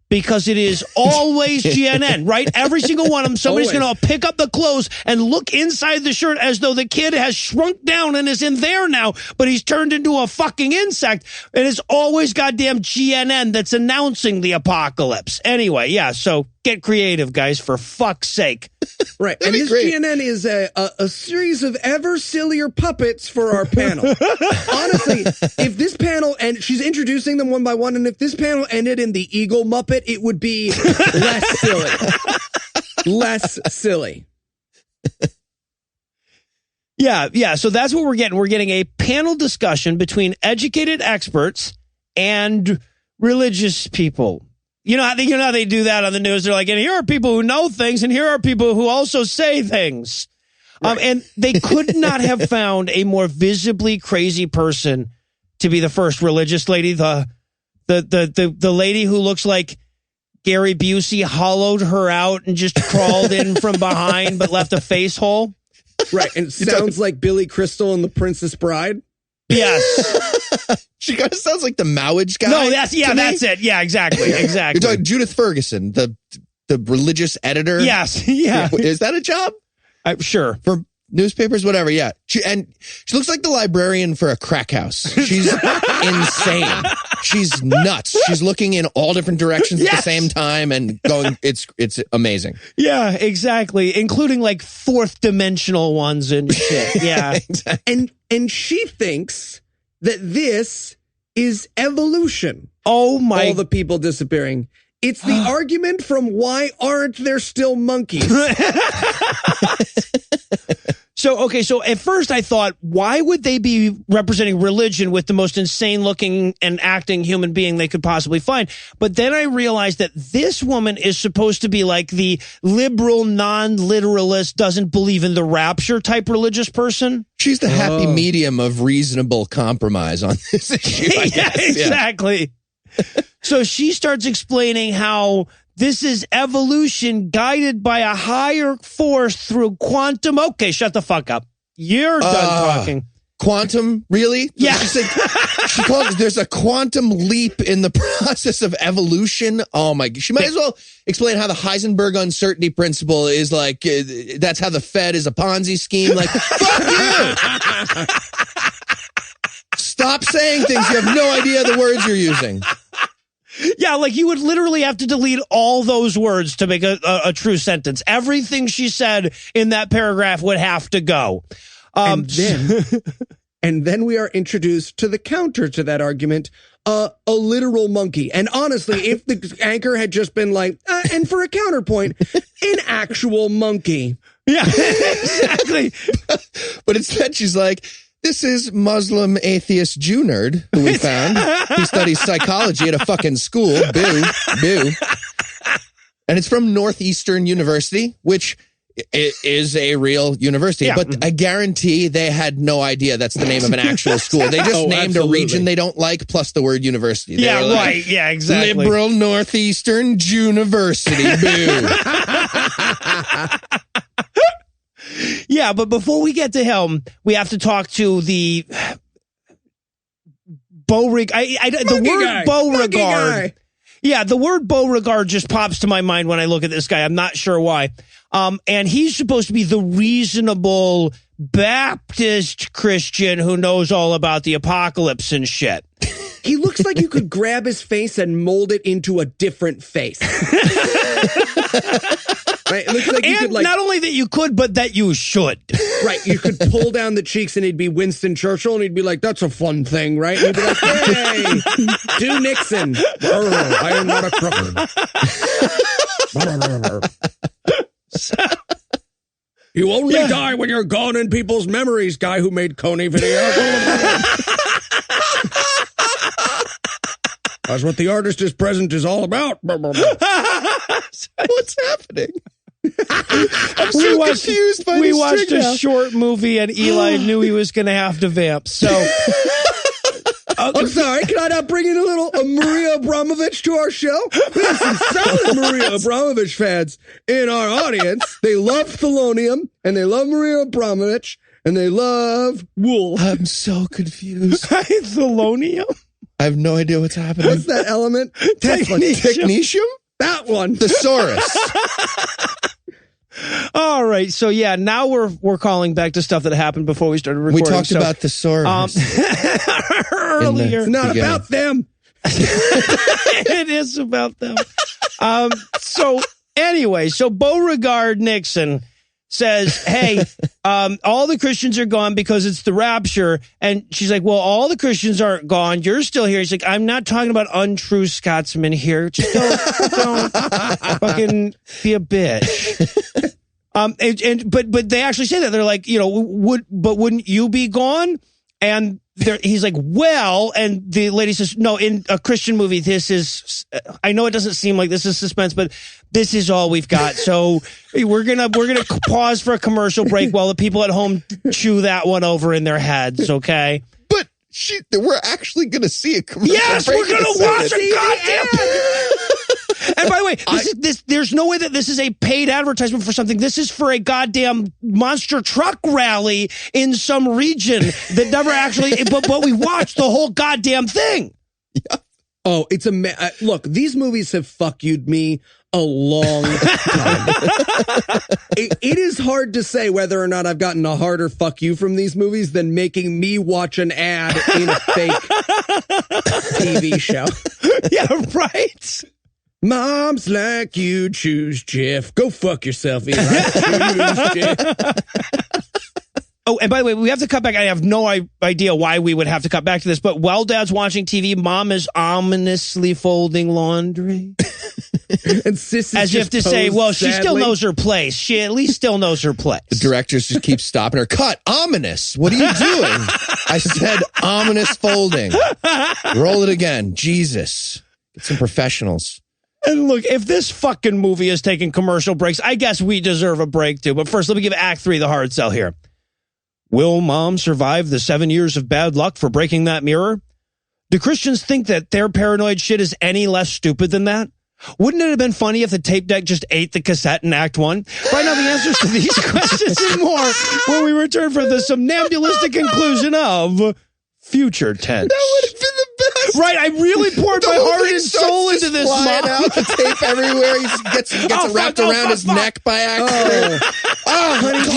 because it is always GNN, right? Every single one of them, somebody's going to pick up the clothes and look inside the shirt as though the kid has shrunk down and is in there now, but he's turned into a fucking insect. And it's always goddamn GNN that's announcing the apocalypse. Anyway, yeah, so Get creative, guys, for fuck's sake. Right. And this GNN is a series of ever sillier puppets for our panel. Honestly, if this panel, and she's introducing them one by one, and if this panel ended in the Eagle Muppet, it would be less silly. Less silly. Yeah. So that's what we're getting. We're getting a panel discussion between educated experts and religious people. You know how they do that on the news. They're like, and here are people who know things, and here are people who also say things. Right. And they could not have found a more visibly crazy person to be the first religious lady. The lady who looks like Gary Busey hollowed her out and just crawled in from behind, but left a face hole. Right, and it sounds like Billy Crystal in The Princess Bride. Yes. She kind of sounds like the Mowage guy. No, that's it. Yeah, exactly. You're talking Judith Ferguson, the religious editor. Yes, yeah. Is that a job? Sure. For newspapers, whatever, yeah. She looks like the librarian for a crack house. She's insane. She's nuts. She's looking in all different directions at the same time and going, it's amazing. Yeah, exactly. Including like fourth dimensional ones and shit. Yeah. Exactly. And she thinks that this is evolution. Oh my. All the people disappearing. It's the argument from why aren't there still monkeys? So at first I thought, why would they be representing religion with the most insane looking and acting human being they could possibly find? But then I realized that this woman is supposed to be like the liberal, non-literalist, doesn't believe in the rapture type religious person. She's the happy medium of reasonable compromise on this issue, I guess. Exactly. So she starts explaining how this is evolution guided by a higher force through quantum. Okay, shut the fuck up. You're done talking. Quantum? Really? Yeah. She called it, there's a quantum leap in the process of evolution. Oh my, she might as well explain how the Heisenberg uncertainty principle is like, that's how the Fed is a Ponzi scheme. Like, fuck you. Stop saying things. You have no idea the words you're using. Yeah, like you would literally have to delete all those words to make a true sentence. Everything she said in that paragraph would have to go. And then we are introduced to the counter to that argument, a literal monkey. And honestly, if the anchor had just been like, and for a counterpoint, an actual monkey. Yeah, exactly. But instead she's like, this is Muslim atheist Jew nerd who we found. He studies psychology at a fucking school. Boo, boo. And it's from Northeastern University, which is a real university. Yeah. But I guarantee they had no idea that's the name of an actual school. They just named a region they don't like plus the word university. They right. Like, yeah, exactly. Liberal Northeastern University. Boo. Yeah, but before we get to him, we have to talk to the Beauregard. The word Beauregard. Yeah, the word Beauregard just pops to my mind when I look at this guy. I'm not sure why. And he's supposed to be the reasonable Baptist Christian who knows all about the apocalypse and shit. He looks like you could grab his face and mold it into a different face. Right? It looks like you could, like, not only that you could, but that you should. Right. You could pull down the cheeks and he'd be Winston Churchill and he'd be like, that's a fun thing, right? And he'd be like, hey, do Nixon. I am not a crooked. You only die when you're gone in people's memories, guy who made Coney video. That's what the artist is present is all about. What's happening? I'm so confused by this. We watched a short movie and Eli knew he was going to have to vamp. So, I'm sorry. Can I not bring in a little Maria Abramovich to our show? We have some solid Maria Abramovich fans in our audience. They love Thelonium and they love Maria Abramovich and they love wool. I'm so confused. Thelonium? I have no idea what's happening. What's that element? Technetium? That one. Thesaurus. All right. So, yeah, now we're calling back to stuff that happened before we started recording. We talked about thesaurus. Earlier. It's not about them. It is about them. So, Anyway, so Beauregard Nixon says, hey, all the Christians are gone because it's the rapture. And she's like, well, all the Christians aren't gone. You're still here. He's like, I'm not talking about untrue Scotsmen here. Just don't fucking be a bitch. But they actually say that. They're like, wouldn't you be gone? And he's like, well, and the lady says, no, in a Christian movie, this is, I know it doesn't seem like this is suspense, but this is all we've got. So we're going to pause for a commercial break while the people at home chew that one over in their heads. Okay. But we're actually going to see a commercial break. Yes, we're going to watch a goddamn. And by the way, there's no way that this is a paid advertisement for something. This is for a goddamn monster truck rally in some region that never actually, but we watched the whole goddamn thing. Yeah. Oh, it's look, these movies have fuck you'd me a long time. It is hard to say whether or not I've gotten a harder fuck you from these movies than making me watch an ad in a fake TV show. Yeah, right. Moms like you, choose Jeff. Go fuck yourself, Eli. Choose Jeff. Oh, and by the way, we have to cut back. I have no idea why we would have to cut back to this, but while Dad's watching TV, Mom is ominously folding laundry. And Sis is as if to say, well, she still knows her place. She at least still knows her place. The directors just keep stopping her. Cut. Ominous. What are you doing? I said ominous folding. Roll it again. Jesus. Get some professionals. And look, if this fucking movie is taking commercial breaks, I guess we deserve a break too. But first, let me give Act 3 the hard sell here. Will Mom survive the 7 years of bad luck for breaking that mirror? Do Christians think that their paranoid shit is any less stupid than that? Wouldn't it have been funny if the tape deck just ate the cassette in Act 1? Find out the answers to these questions and more when we return for the somnambulistic conclusion of Future Tense. That would have been the best. Right, I really poured my heart and soul into this, Mom. Out the tape everywhere. He gets it wrapped around his neck by accident. Oh, honey, do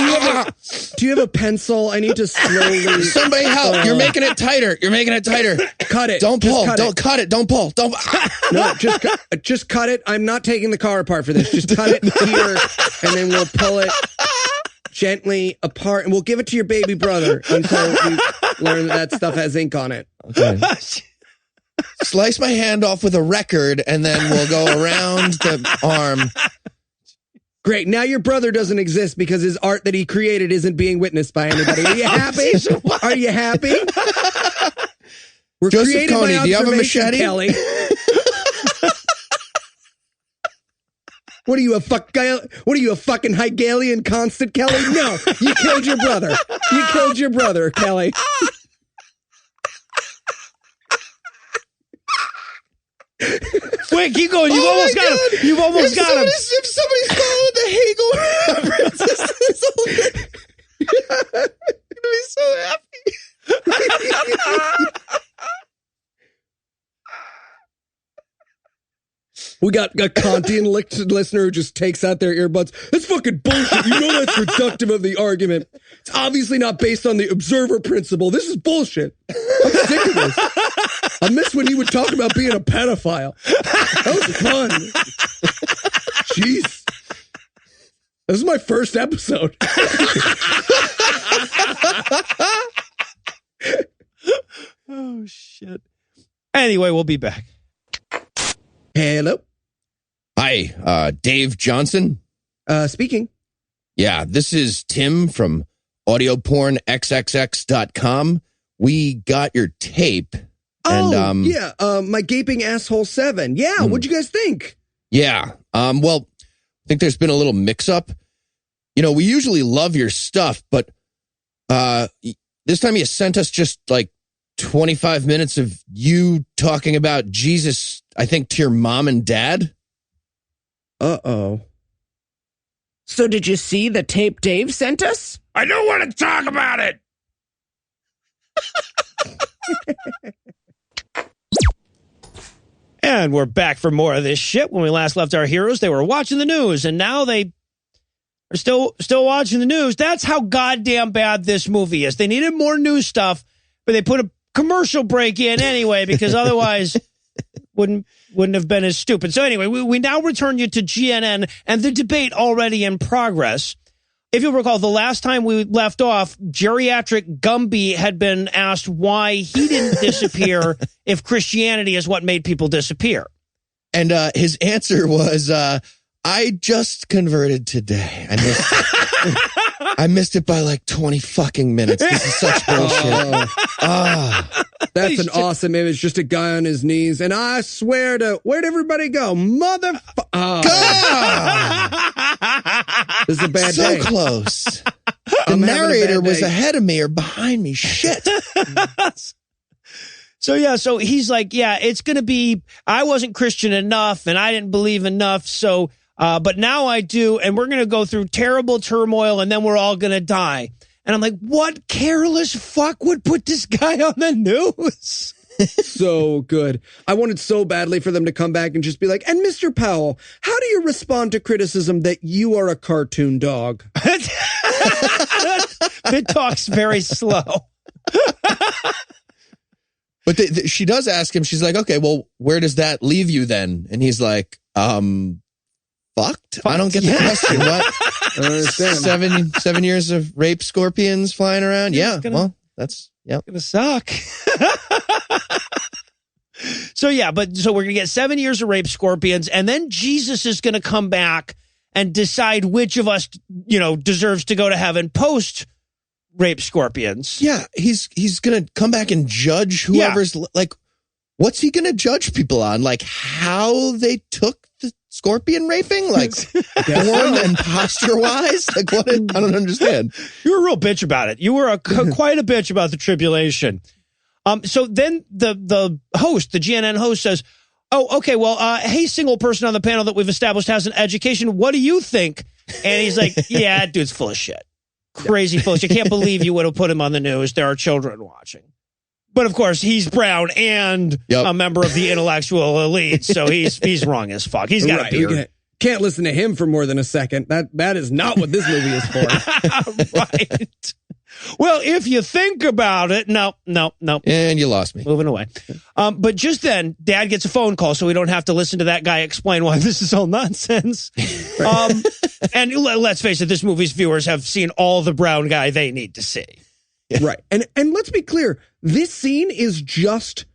you have a pencil? I need to slowly. Somebody help! You're making it tighter. You're making it tighter. Cut it. Don't pull. Don't cut it. Don't pull. Don't. No, just cut it. I'm not taking the car apart for this. Just cut it here, and then we'll pull it gently apart, and we'll give it to your baby brother until we learn that stuff has ink on it. Okay. Slice my hand off with a record, and then we'll go around the arm. Great. Now your brother doesn't exist because his art that he created isn't being witnessed by anybody. Are you happy? Are you happy? We're Joseph creating Coney, my do you have a observation, machete? Kelly. What are you, a fucking Hegelian constant, Kelly? No, you killed your brother. You killed your brother, Kelly. Wait, keep going. You've almost got him. You've almost got him. If somebody's following the Hegel references, I'm going to be so happy. We got a Kantian listener who just takes out their earbuds. That's fucking bullshit. You know that's reductive of the argument. It's obviously not based on the observer principle. This is bullshit. I'm sick of this. I miss when he would talk about being a pedophile. That was fun. Jeez. This is my first episode. Oh, shit. Anyway, we'll be back. Hello. Hi, Dave Johnson. Speaking. Yeah, this is Tim from audiopornxxx.com. We got your tape. And, yeah, my Gaping Asshole 7. Yeah, what'd you guys think? Yeah, well, I think there's been a little mix-up. You know, we usually love your stuff, but this time you sent us just like 25 minutes of you talking about Jesus, I think, to your mom and dad. Uh-oh. So did you see the tape Dave sent us? I don't want to talk about it. And we're back for more of this shit. When we last left our heroes, they were watching the news, and now they are still watching the news. That's how goddamn bad this movie is. They needed more news stuff, but they put a commercial break in anyway, because otherwise wouldn't have been as stupid. So anyway, we now return you to GNN and the debate already in progress. If you'll recall, the last time we left off, geriatric Gumby had been asked why he didn't disappear if Christianity is what made people disappear. And his answer was, I just converted today. I missed it by like 20 fucking minutes. This is such bullshit. That's an awesome image. Just a guy on his knees. And I swear to, where'd everybody go? God! This is a bad day. So close. The narrator was ahead of me or behind me. Shit. So he's like, yeah, it's going to be, I wasn't Christian enough and I didn't believe enough. So, but now I do. And we're going to go through terrible turmoil and then we're all going to die. And I'm like, what careless fuck would put this guy on the news? So good. I wanted so badly for them to come back and just be like, and Mr. Powell, how do you respond to criticism that you are a cartoon dog? It talks very slow. But she does ask him, she's like, okay, well, where does that leave you then? And he's like, fucked? I don't get the question. What? I don't understand. 7 years of rape scorpions flying around? Yeah, well, that's, yeah. Gonna suck. So we're gonna get 7 years of rape scorpions, and then Jesus is gonna come back and decide which of us, deserves to go to heaven post rape scorpions. Yeah, he's gonna come back and judge whoever's like, what's he gonna judge people on? Like how they took the scorpion raping? Like form and posture wise? Like what? I don't understand. You were a real bitch about it. You were quite a bitch about the tribulation. So then the host, the GNN host says, oh, okay, well, hey, single person on the panel that we've established has an education. What do you think? And he's like, yeah, that dude's full of shit. Crazy full of shit. I can't believe you would have put him on the news. There are children watching. But of course, he's brown and a member of the intellectual elite, so he's wrong as fuck. He's got a beard. Can't listen to him for more than a second. That is not what this movie is for. Right. Well, if you think about it, no. And you lost me. Moving away. But just then, Dad gets a phone call, so we don't have to listen to that guy explain why this is all nonsense. And let's face it, this movie's viewers have seen all the brown guy they need to see. Yeah. Right. And let's be clear, this scene is just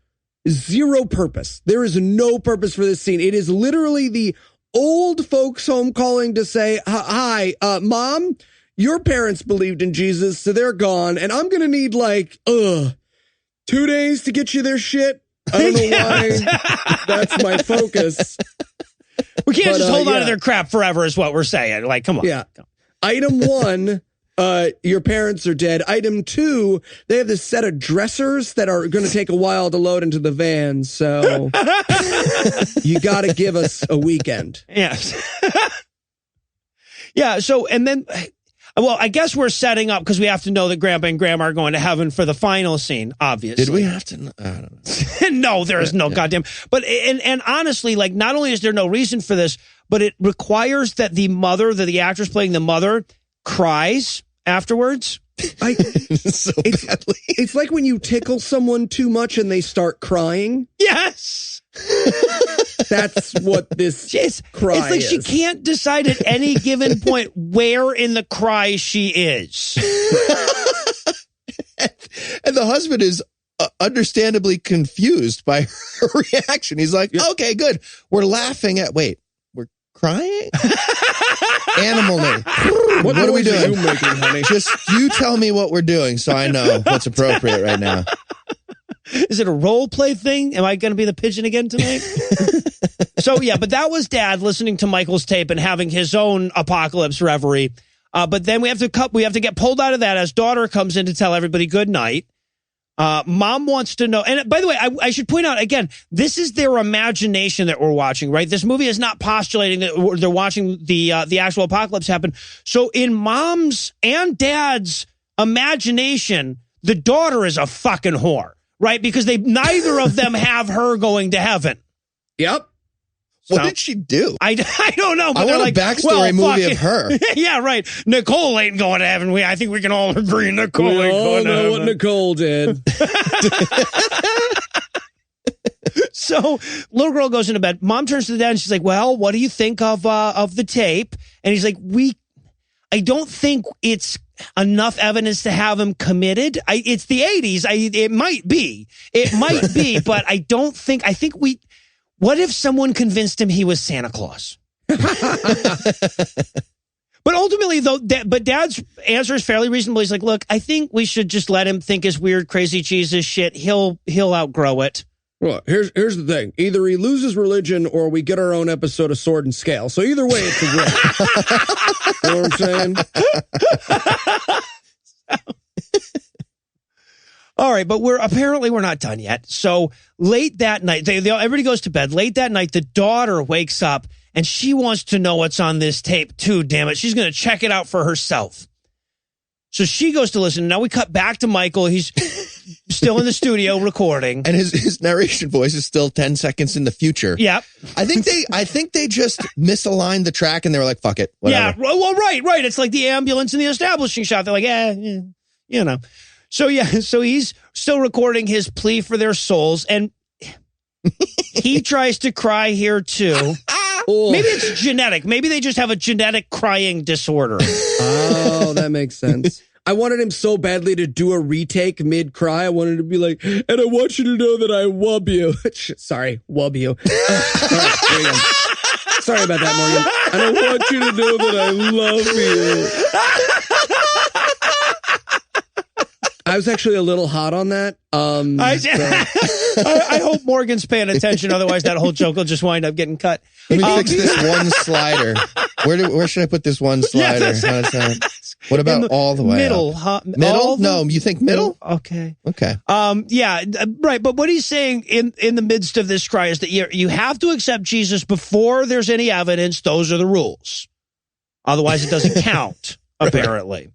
zero purpose. There is no purpose for this scene. It is literally the old folks home calling to say, hi, Mom, your parents believed in Jesus, so they're gone, and I'm going to need 2 days to get you their shit. I don't know why that's my focus. We can't just hold on to their crap forever is what we're saying. Like, come on. Yeah. Item 1, your parents are dead. Item 2, they have this set of dressers that are going to take a while to load into the van, so you got to give us a weekend. Yes. Yeah, so, and then... Well, I guess we're setting up because we have to know that Grandpa and Grandma are going to heaven for the final scene, obviously. Did we have to? I don't know. No, there is no goddamn. But, and honestly, not only is there no reason for this, but it requires that the mother, the actress playing the mother, cries afterwards. So badly. It's like when you tickle someone too much and they start crying. Yes. That's what this cry It's like is. she can't decide at any given point where in the cry she is. And the husband is understandably confused by her reaction. He's like, okay, good. We're laughing at, we're crying? Animal name. What are we doing? Are you making, honey? Just you tell me what we're doing so I know what's appropriate right now. Is it a role play thing? Am I going to be the pigeon again tonight? So, yeah, but that was Dad listening to Michael's tape and having his own apocalypse reverie. But then we have to get pulled out of that as daughter comes in to tell everybody good night. Mom wants to know. And by the way, I should point out again, this is their imagination that we're watching, right? This movie is not postulating that they're watching the actual apocalypse happen. So in Mom's and Dad's imagination, the daughter is a fucking whore. Right, because neither of them have her going to heaven. Yep. What did she do? I don't know. But I want a backstory movie of her. Yeah, right. Nicole ain't going to heaven. I think we can all agree Nicole ain't going to heaven. We all know what Nicole did. So little girl goes into bed. Mom turns to the dad and she's like, well, what do you think of the tape? And he's like, I don't think it's enough evidence to have him committed. It's the 80s. It might be, but I think what if someone convinced him he was Santa Claus? But ultimately, though, Dad's answer is fairly reasonable. He's like, look, I think we should just let him think his weird, crazy Jesus shit. He'll outgrow it. Well, here's the thing. Either he loses religion or we get our own episode of Sword and Scale. So either way, it's a win. You know what I'm saying? All right, but we're not done yet. So late that night, everybody goes to bed. Late that night, the daughter wakes up and she wants to know what's on this tape too, damn it. She's going to check it out for herself. So she goes to listen. Now we cut back to Michael. He's still in the studio recording. And his narration voice is still 10 seconds in the future. Yep. I think they just misaligned the track and they were like, fuck it. Whatever. Yeah. Well, right. It's like the ambulance in the establishing shot. They're like, you know. So he's still recording his plea for their souls. And he tries to cry here too. Maybe it's genetic. Maybe they just have a genetic crying disorder. Oh, that makes sense. I wanted him so badly to do a retake mid-cry. I wanted to be like, and I want you to know that I wub you. Sorry, wub you. There you go. Sorry about that, Morgan. And I want you to know that I love you. I was actually a little hot on that. I hope Morgan's paying attention. Otherwise, that whole joke will just wind up getting cut. Let me fix this one slider. Where should I put this one slider? What about all the way middle? Middle? No, you think middle? Okay. Yeah, right. But what he's saying in the midst of this cry is that you have to accept Jesus before there's any evidence. Those are the rules. Otherwise, it doesn't count. Apparently.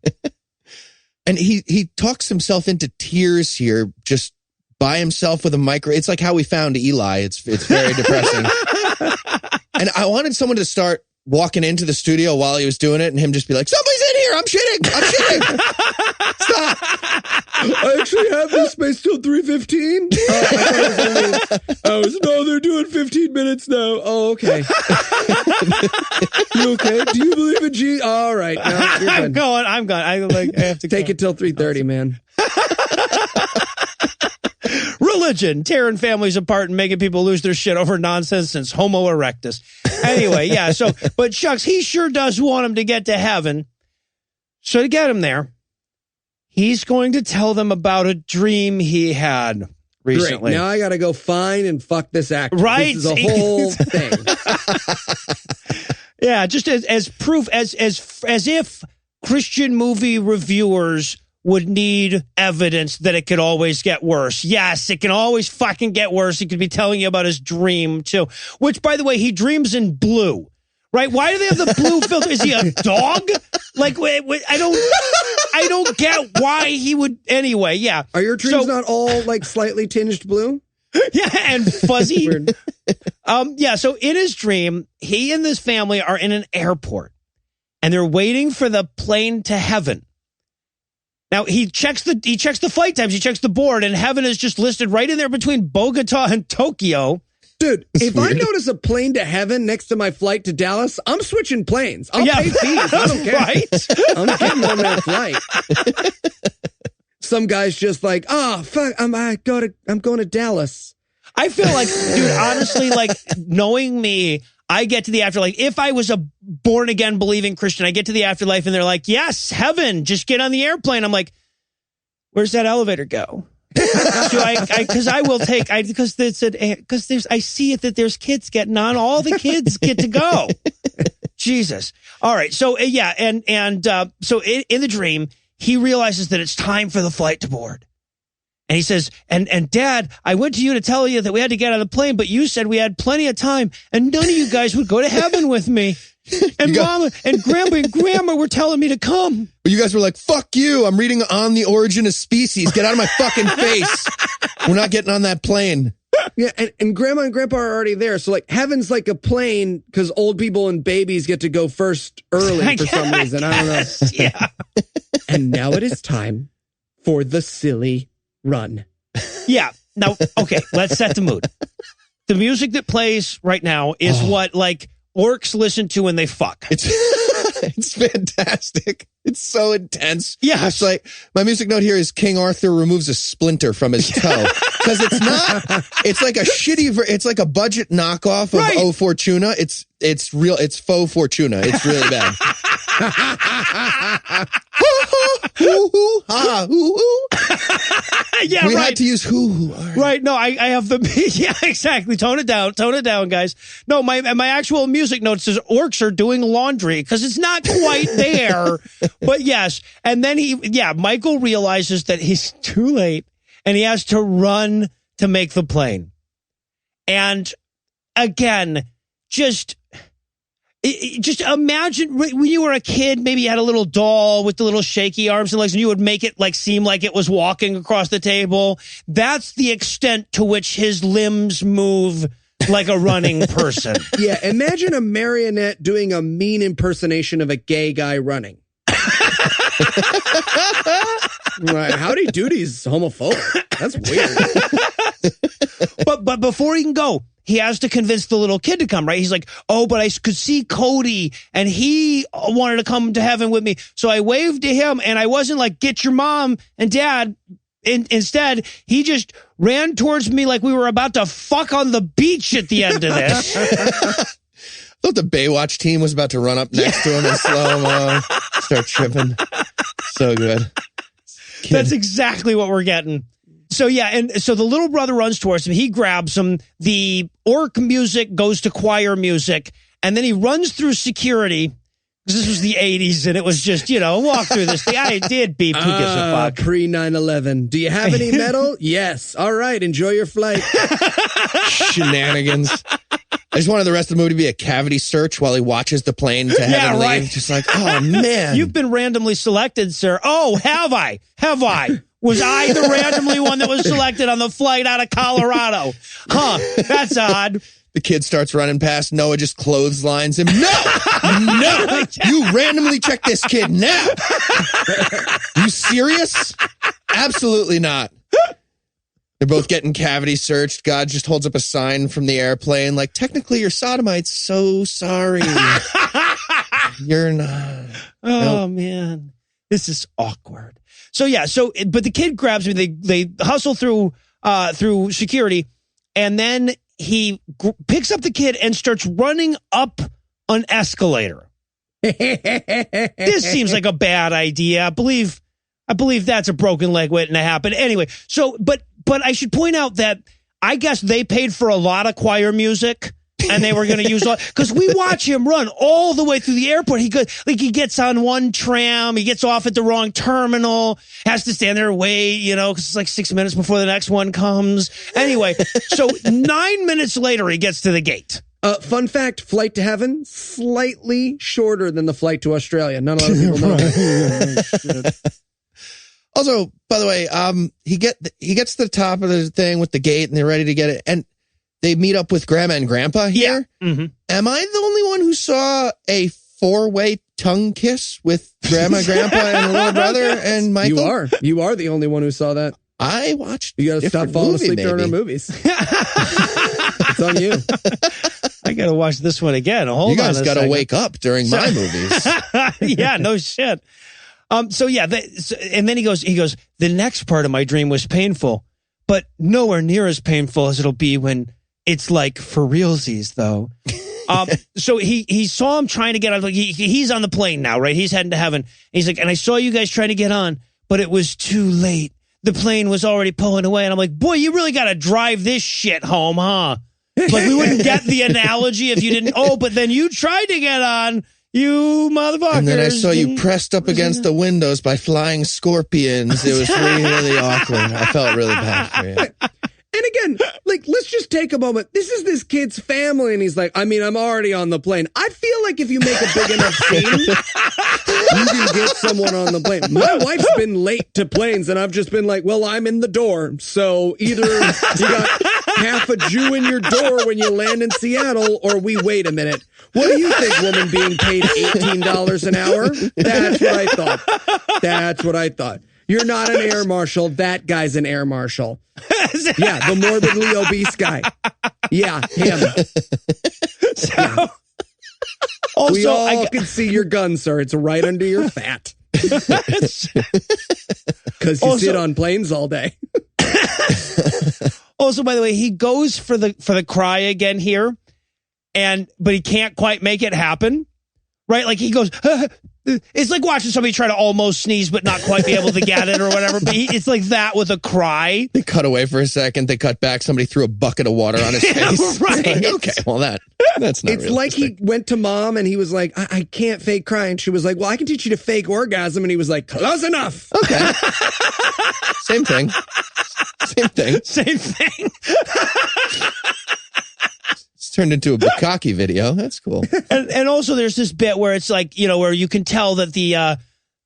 And he talks himself into tears here, just by himself with a micro. It's like how we found Eli. It's very depressing. And I wanted someone to start walking into the studio while he was doing it and him just be like, somebody's in here. I'm shitting. Stop. I actually have this space till 3:15. No, they're doing 15 minutes now. Oh, okay. You okay? Do you believe in Jesus? All right. No, I'm going. I have to take it till 3:30, man. Religion, tearing families apart and making people lose their shit over nonsense since Homo erectus. Anyway, yeah. So, but shucks, he sure does want him to get to heaven. So to get him there, he's going to tell them about a dream he had recently. Great. Now I got to go find and fuck this actor. Right. This is a whole thing. Yeah, just as proof, as if Christian movie reviewers would need evidence that it could always get worse. Yes, it can always fucking get worse. He could be telling you about his dream too, which, by the way, he dreams in blue, right? Why do they have the blue filter? Is he a dog? Like, I don't get why he would. Anyway, yeah. Are your dreams not all like slightly tinged blue? Yeah, and fuzzy. Yeah. So in his dream, he and his family are in an airport, and they're waiting for the plane to heaven. Now, he checks the flight times, he checks the board, and heaven is just listed right in there between Bogota and Tokyo. Dude, if I notice a plane to heaven next to my flight to Dallas, I'm switching planes. I'll pay fees. I don't care. Right? I'm getting on that flight. Some guy's just like, fuck, I'm going to Dallas. I feel like, dude, honestly, like, knowing me, I get to the afterlife. If I was a born again believing Christian, I get to the afterlife and they're like, yes, heaven, just get on the airplane. I'm like, where's that elevator go? Because I see it that there's kids getting on. All the kids get to go. Jesus. All right. So yeah. So in the dream, he realizes that it's time for the flight to board. And he says, and Dad, I went to you to tell you that we had to get on the plane, but you said we had plenty of time and none of you guys would go to heaven with me. And Mama and Grandma were telling me to come. But you guys were like, fuck you. I'm reading On the Origin of Species. Get out of my fucking face. We're not getting on that plane. Yeah, and Grandma and Grandpa are already there. So, like, heaven's like a plane because old people and babies get to go first early for some reason. I don't know. Yeah. And now it is time for the silly run. Yeah. Now, okay, let's set the mood. the music that plays right now is what like orcs listen to when they fuck. It's it's fantastic. It's so intense. Yeah. It's like, my music note here is King Arthur removes a splinter from his toe. Because it's not, it's like a shitty, it's like a budget knockoff of Right. O Fortuna. It's real, it's faux Fortuna. It's really bad. Yeah, We right. had to use hoo. Right. No, I have the, yeah, exactly. Tone it down, guys. No, my actual music note says orcs are doing laundry because it's not quite there, but yes. And then Michael realizes that he's too late and he has to run to make the plane. And again, just imagine when you were a kid, maybe you had a little doll with the little shaky arms and legs and you would make it like seem like it was walking across the table. That's the extent to which his limbs move like a running person. Yeah, imagine a marionette doing a mean impersonation of a gay guy running. Right, Howdy Doody's homophobic. That's weird. But before he can go, he has to convince the little kid to come, right? He's like, oh, but I could see Cody and he wanted to come to heaven with me. So I waved to him and I wasn't like, get your mom and dad. Instead, he just ran towards me like we were about to fuck on the beach at the end of this. I thought the Baywatch team was about to run up next to him in slow-mo, start tripping. So good. Kid. That's exactly what we're getting. So yeah, and so the little brother runs towards him. He grabs him. The orc music goes to choir music, and then he runs through security. Because this was the 80s, and it was just, walk through this thing. I did beep. Who gives a fuck? Pre 9/11. Do you have any metal? Yes. All right. Enjoy your flight. Shenanigans. I just wanted the rest of the movie to be a cavity search while he watches the plane to heaven right. leave. Just like, oh man. You've been randomly selected, sir. Oh, have I? Was I the randomly one that was selected on the flight out of Colorado? Huh, that's odd. The kid starts running past. Noah just clotheslines him. No, you randomly check this kid now. You serious? Absolutely not. They're both getting cavity searched. God just holds up a sign from the airplane like, technically you're sodomites. So sorry. You're not. Oh, man. This is awkward. So, yeah. But the kid grabs me. They hustle through security. And then he picks up the kid and starts running up an escalator. This seems like a bad idea. I believe that's a broken leg waiting to happen. Anyway, but I should point out that I guess they paid for a lot of choir music and they were going to use because we watch him run all the way through the airport. He gets on one tram, he gets off at the wrong terminal, has to stand there and wait, because it's like 6 minutes before the next one comes. Anyway, so 9 minutes later, he gets to the gate. Fun fact, flight to heaven, slightly shorter than the flight to Australia. Not a lot of people know that. Also, by the way, he gets to the top of the thing with the gate and they're ready to get it. And they meet up with Grandma and Grandpa here. Yeah. Mm-hmm. Am I the only one who saw a 4-way tongue kiss with Grandma, Grandpa, and the little brother and Michael? You are the only one who saw that. I watched. You got to stop falling asleep during our movies. It's on you. I got to watch this one again. Hold on. You guys got to wake up during my movies. Yeah, no shit. So yeah, and then he goes, the next part of my dream was painful, but nowhere near as painful as it'll be when it's like for realsies though. So he saw him trying to get on, like he's on the plane now, right? He's heading to heaven. And he's like, and I saw you guys trying to get on, but it was too late. The plane was already pulling away. And I'm like, boy, you really got to drive this shit home, huh? Like we wouldn't get the analogy if you didn't. Oh, but then you tried to get on. You motherfuckers. And then I saw you pressed up against the windows by flying scorpions. It was really awkward. I felt really bad for you. And again, like, let's just take a moment. This is this kid's family, and he's like, I'm already on the plane. I feel like if you make a big enough scene, you can get someone on the plane. My wife's been late to planes, and I've just been like, well, I'm in the door. So either you got half a Jew in your door when you land in Seattle, or we wait a minute. What do you think, woman being paid $18 an hour? That's what I thought. You're not an air marshal. That guy's an air marshal. Yeah, the morbidly obese guy. Yeah, him. So, also, We all can see your gun, sir. It's right under your fat. Because you sit on planes all day. Also, by the way, he goes for the cry again here, but he can't quite make it happen, right? Like he goes, it's like watching somebody try to almost sneeze but not quite be able to get it or whatever. But it's like that with a cry. They cut away for a second. They cut back. Somebody threw a bucket of water on his face. Right. Like, okay, well that's not. It's like he went to mom and he was like, I can't fake crying. She was like, well, I can teach you to fake orgasm. And he was like, close enough. Okay. Same thing. Same thing. It's turned into a bukkake video. That's cool. And also there's this bit where it's like, where you can tell that the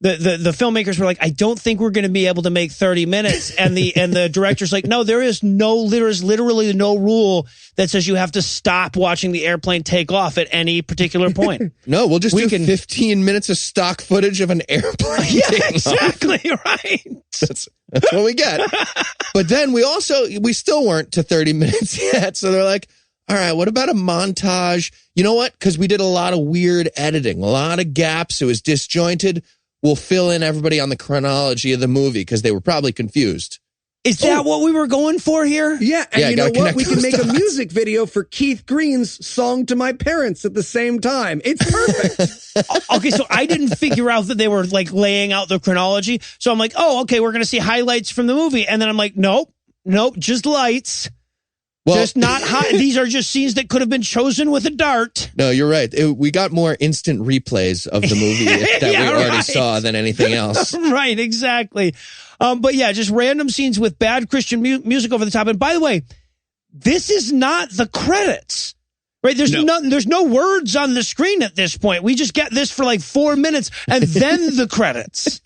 filmmakers were like, I don't think we're going to be able to make 30 minutes. And the director's like, no, there is literally no rule that says you have to stop watching the airplane take off at any particular point. No, we'll just do 15 minutes of stock footage of an airplane. Yeah, exactly. Right. That's what we get. But then we still weren't to 30 minutes yet. So they're like, all right, what about a montage? You know what? Because we did a lot of weird editing, a lot of gaps. It was disjointed. We'll fill in everybody on the chronology of the movie because they were probably confused. Is that what we were going for here? Yeah, and Yeah, you know gotta what? We connect can those make a dots. music video for Keith Green's Song to My Parents at the same time. It's perfect. Okay, so I didn't figure out that they were like laying out the chronology. So I'm like, oh, okay, we're going to see highlights from the movie. And then I'm like, nope, just lights. Well, Just not high. These are just scenes that could have been chosen with a dart. no, you're right. We got more instant replays of the movie that Yeah, we already right. saw than anything else. Right, exactly. But yeah, just random scenes with bad Christian music over the top. And by the way, this is not the credits. Right? There's no words on the screen at this point. We just get this for like 4 minutes and then the credits.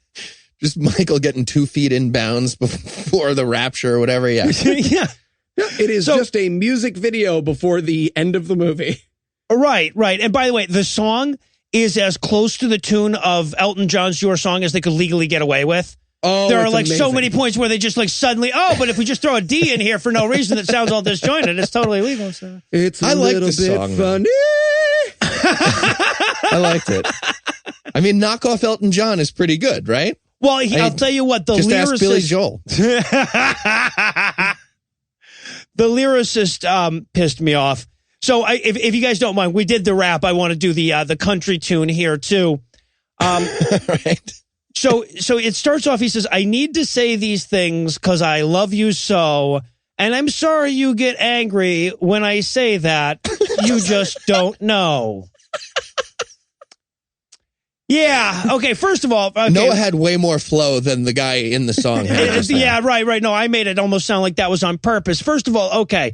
Just Michael getting 2 feet in bounds before the rapture or whatever. Yeah. Yeah. It is just a music video before the end of the movie. Right. And by the way, the song is as close to the tune of Elton John's Your Song as they could legally get away with. Oh, There are it's like so amazing. many points where they just like suddenly, but if we just throw a D in here for no reason that sounds all disjointed, it's totally legal. So. It's a I like little this bit song, funny. I liked it. I mean, knockoff Elton John is pretty good, right? Well, I'll tell you what, the Just ask Billy lyricist, Joel. the lyricist pissed me off. So if you guys don't mind, we did the rap. I want to do the country tune here too. Right. So it starts off, he says, I need to say these things because I love you so, and I'm sorry you get angry when I say that. You just don't know. Yeah. Okay. First of all, okay. Noah had way more flow than the guy in the song had. just now. Yeah, right. No, I made it almost sound like that was on purpose. First of all, okay.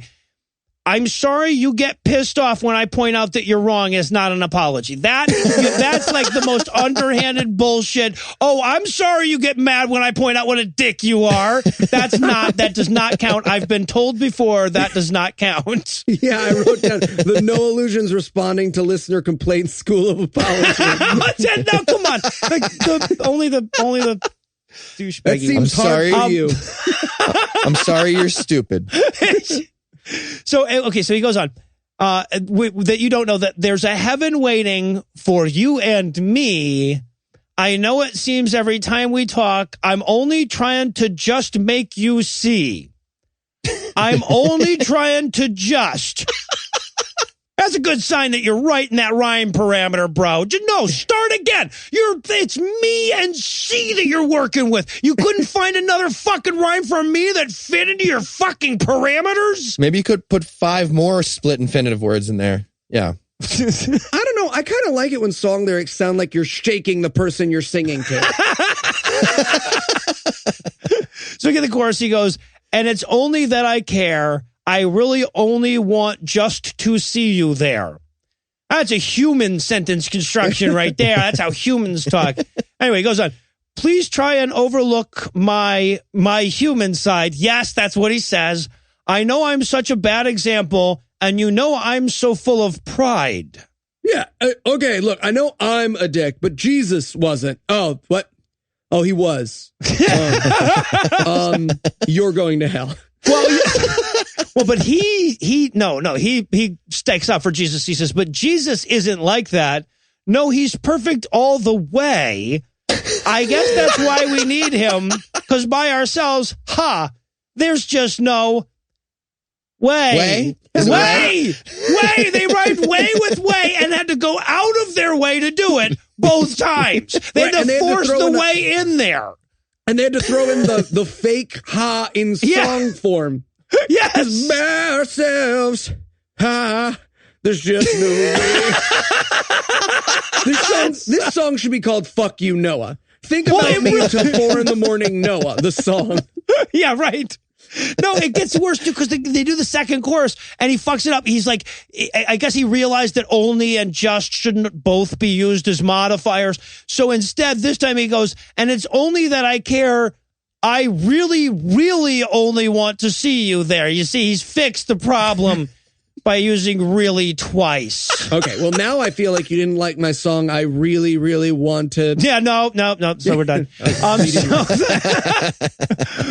I'm sorry you get pissed off when I point out that you're wrong is not an apology. That's like the most underhanded bullshit. Oh, I'm sorry you get mad when I point out what a dick you are. That does not count. I've been told before that does not count. Yeah, I wrote down the Noah Lugeons responding to listener complaints school of apology. No, come on. Only the That douchebaggy. seems I'm sorry. hard for you. I'm sorry you're stupid. So he goes on, that you don't know that there's a heaven waiting for you and me. I know it seems every time we talk, I'm only trying to just make you see. I'm only trying to just. That's a good sign that you're right in that rhyme parameter, bro. No, start again. It's me and C that you're working with. You couldn't find another fucking rhyme for me that fit into your fucking parameters? Maybe you could put 5 more split infinitive words in there. Yeah. I don't know. I kind of like it when song lyrics sound like you're shaking the person you're singing to. So get the chorus. He goes, and it's only that I care. I really only want just to see you there. That's a human sentence construction right there. That's how humans talk. Anyway, he goes on. Please try and overlook my human side. Yes, that's what he says. I know I'm such a bad example, and you know I'm so full of pride. Yeah. Okay, look, I know I'm a dick, but Jesus wasn't. Oh, what? Oh, he was. You're going to hell. Well, well, but he stakes out for Jesus. He says, but Jesus isn't like that. No, he's perfect all the way. I guess that's why we need him, because by ourselves, there's just no way. Way. They rhymed way with way and had to go out of their way to do it both times. They had to force the way in there. And they had to throw in the fake ha in song form. Yes. By ourselves, there's just no way. This song should be called Fuck You, Noah. Think about me until 4 a.m, Noah, the song. Yeah, right. No, it gets worse too, because they do the second chorus and he fucks it up. He's like, I guess he realized that only and just shouldn't both be used as modifiers. So instead, this time he goes, and it's only that I care. I really, really only want to see you there. You see, he's fixed the problem by using really twice. Okay, well, now I feel like you didn't like my song. I really, really wanted. Yeah, no. So we're done.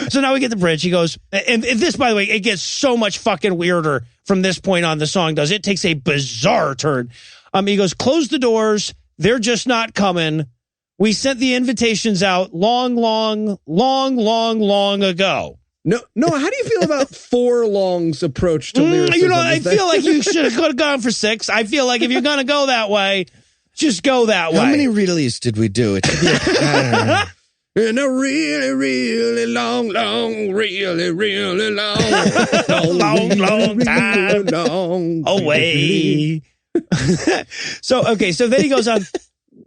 So now we get the bridge. He goes, and this, by the way, it gets so much fucking weirder from this point on. The song does. It takes a bizarre turn. He goes, close the doors. They're just not coming. We sent the invitations out long ago. No, how do you feel about 4 Long's approach to lyricism? I feel like you should have gone for 6. I feel like if you're going to go that way, just go that way. How many reallys did we do? It should be I don't know. In a really, really long, really long time away. So then he goes on,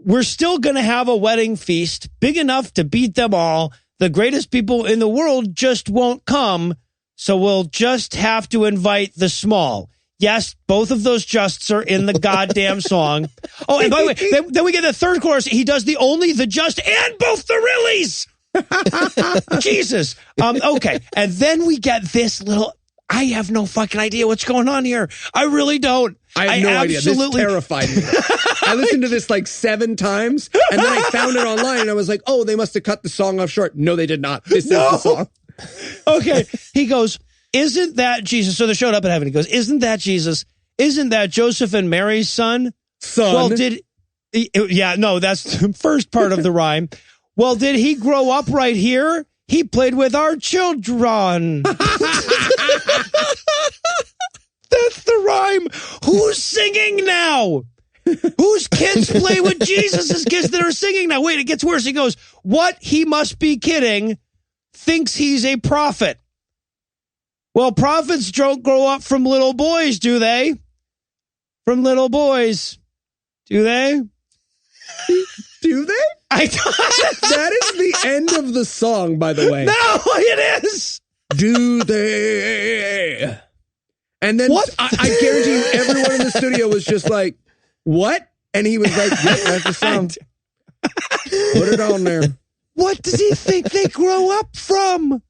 we're still going to have a wedding feast big enough to beat them all. The greatest people in the world just won't come, so we'll just have to invite the small. Yes, both of those justs are in the goddamn song. Oh, and by the way, then we get the third chorus. He does the only, the just, and both the reallys. Jesus. Okay, and then we get this little... I have no fucking idea what's going on here. I really don't. I have no idea. This terrified me. I listened to this like 7 times, and then I found it online, and I was like, oh, they must have cut the song off short. No, they did not. This is the song. Okay. He goes, isn't that Jesus? So they showed up in heaven. He goes, isn't that Jesus? Isn't that Joseph and Mary's son? Well, that's the first part of the rhyme. Well, did he grow up right here? He played with our children. That's the rhyme. Who's singing now? Whose kids play with Jesus' kids that are singing now? Wait, it gets worse. He goes, what? He must be kidding. Thinks he's a prophet. Well, prophets don't grow up from little boys, do they? From little boys. Do they? Do they? That is the end of the song, by the way. No, it is. Do they? And then what? I guarantee you everyone in the studio was just like, what? And he was like, yep, that's the song. Put it on there. What does he think they grow up from?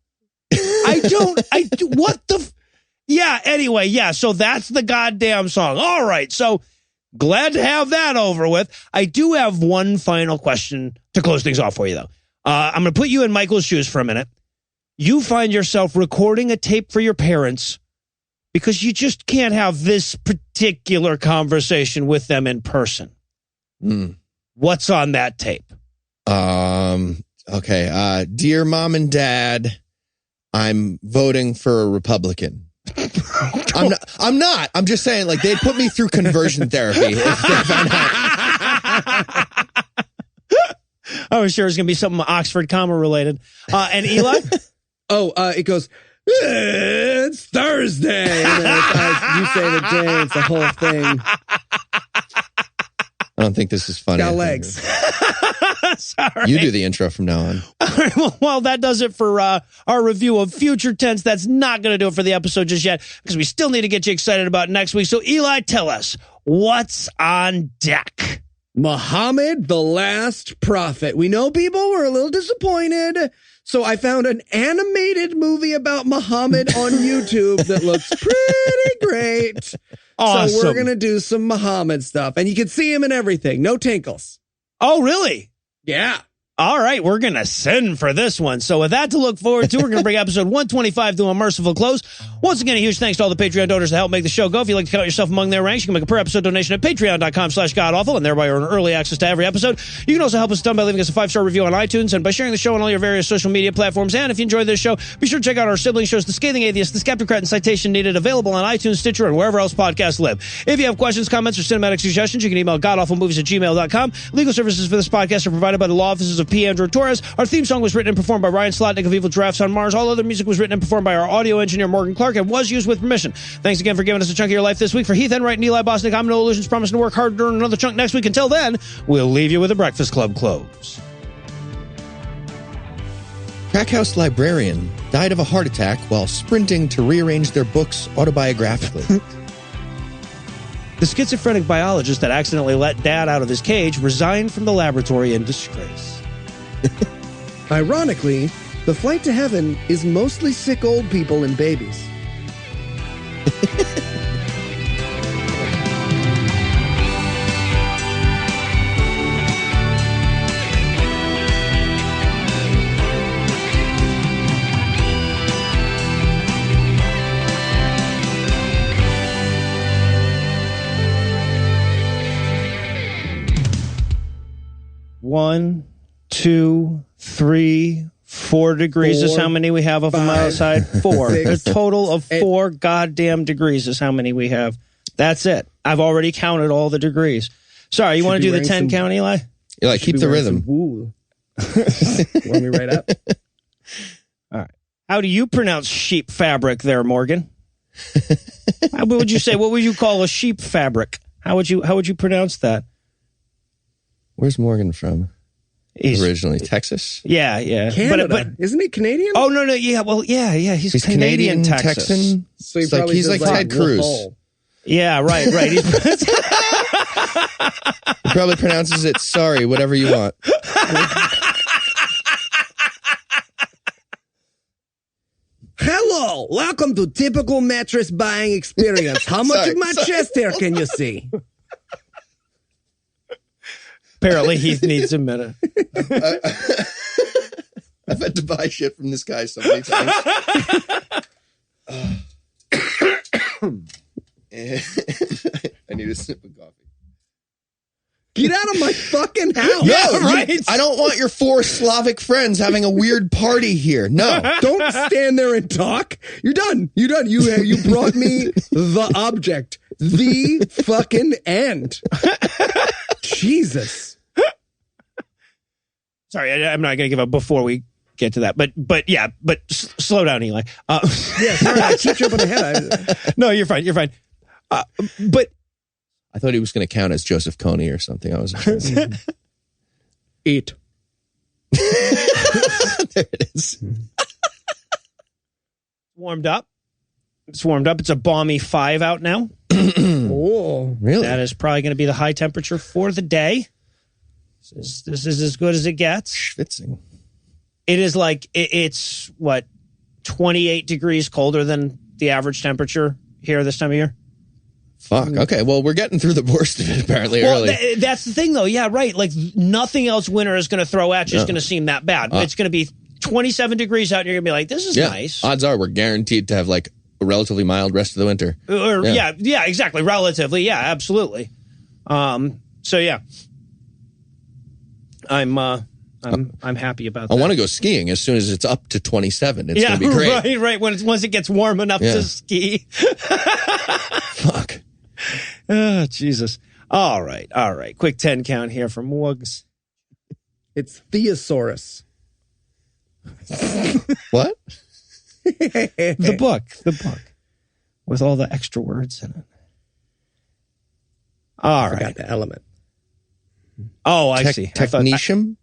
Anyway, so that's the goddamn song. All right, so glad to have that over with. I do have one final question to close things off for you, though. I'm going to put you in Michael's shoes for a minute. You find yourself recording a tape for your parents because you just can't have this particular conversation with them in person. What's on that tape? Okay. Dear Mom and Dad, I'm voting for a Republican. I'm not. I'm just saying, like, they'd put me through conversion therapy if they found out. I was sure it was going to be something Oxford comma related. And Eli? It goes, it's Thursday. And you say the day, it's the whole thing. I don't think this is funny. Got legs. Sorry. You do the intro from now on. All right, well, that does it for our review of Future Tense. That's not going to do it for the episode just yet, because we still need to get you excited about next week. So, Eli, tell us, what's on deck? Muhammad, the Last Prophet. We know people were a little disappointed, so I found an animated movie about Muhammad on YouTube that looks pretty great. Awesome. So we're going to do some Muhammad stuff, and you can see him in everything. No tinkles. Oh, really? Yeah. All right, we're going to send for this one. So with that to look forward to, we're going to bring episode 125 to a merciful close. Once again, a huge thanks to all the Patreon donors to help make the show go. If you'd like to count yourself among their ranks, you can make a per-episode donation at patreon.com/godawful and thereby earn early access to every episode. You can also help us by leaving us a 5-star review on iTunes and by sharing the show on all your various social media platforms. And if you enjoyed this show, be sure to check out our sibling shows, The Scathing Atheist, The Skeptocrat, and Citation Needed, available on iTunes, Stitcher, and wherever else podcasts live. If you have questions, comments, or cinematic suggestions, you can email godawfulmovies@gmail.com. Legal services for this podcast are provided by the law offices of P. Andrew Torres. Our theme song was written and performed by Ryan Slotnick of Evil Giraffes on Mars. All other music was written and performed by our audio engineer, Morgan Clark, and was used with permission. Thanks again for giving us a chunk of your life this week. For Heath Enwright and Eli Bosnick, I'm Noah Lugeons, promising to work hard to earn another chunk next week. Until then, we'll leave you with a Breakfast Club close. Crackhouse librarian died of a heart attack while sprinting to rearrange their books autobiographically. The schizophrenic biologist that accidentally let Dad out of his cage resigned from the laboratory in disgrace. Ironically, the flight to heaven is mostly sick old people and babies. One, 2, 3, 4 degrees is how many we have of them outside. 4. A total of 4 goddamn degrees is how many we have. That's it. I've already counted all the degrees. Sorry, you want to do the 10 count, Eli? Eli, keep the rhythm. Want me right up? All right. How do you pronounce sheep fabric there, Morgan? How would you say? What would you call a sheep fabric? How would you pronounce that? Where's Morgan from? He's originally Texas. Yeah. Canada. But isn't he Canadian? Oh no, yeah. Well, yeah. He's Canadian Texas. Texan. So He's like Ted Cruz. Yeah, right. He probably pronounces it sorry, whatever you want. Hello, welcome to Typical Mattress Buying Experience. How much of my chest hair can you see? Apparently, Heath needs a minute. I've had to buy shit from this guy so many times. I need a sip of coffee. Get out of my fucking house. No, right? I don't want your 4 Slavic friends having a weird party here. No. Don't stand there and talk. You're done. You brought me the object. The fucking end. Jesus. Sorry, I'm not going to give up before we get to that. But slow down, Eli. Yeah, sorry, I keep jumping ahead. No, you're fine. But I thought he was going to count as Joseph Coney or something. I was Eat. There it is. warmed up. It's warmed up. It's a balmy 5 out now. Oh, really? That is probably going to be the high temperature for the day. This is as good as it gets. Schwitzing. It is like, it's what, 28 degrees colder than the average temperature here this time of year? Fuck. Okay. Well, we're getting through the worst of it apparently Well, early. that's the thing, though. Yeah, right. Like, nothing else winter is going to throw at you is going to seem that bad. It's going to be 27 degrees out, and you're going to be like, this is nice. Odds are we're guaranteed to have, like, a relatively mild rest of the winter. Yeah, exactly. Relatively. Yeah, absolutely. So, yeah. I'm happy about that. I want to go skiing as soon as it's up to 27. It's going to be great. Right. Once it gets warm enough to ski. Fuck. Oh, Jesus. All right. Quick 10 count here from Wuggs. It's Theosaurus. What? The book. With all the extra words in it. All right. I forgot the element. Oh, I see. Technetium?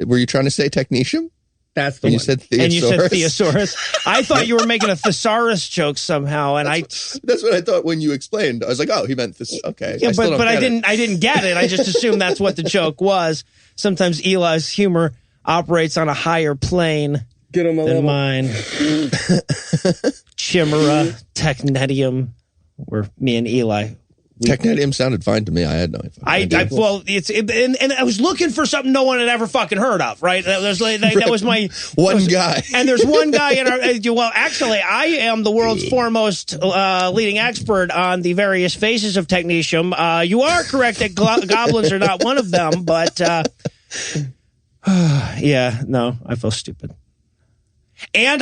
Were you trying to say technetium? That's the one. You said Theosaurus? And you said Theosaurus. I thought you were making a thesaurus joke somehow, and that's what I thought when you explained. I was like, oh, he meant this. Okay. Yeah, but I didn't get it. I just assumed that's what the joke was. Sometimes Eli's humor operates on a higher plane than mine. Chimera, technetium, where me and Eli Technetium sounded fine to me. I had no idea. And I was looking for something no one had ever fucking heard of, right? That was my one guy. And there's one guy in our. Well, actually, I am the world's foremost leading expert on the various phases of technetium. You are correct that goblins are not one of them, but yeah, no, I feel stupid. And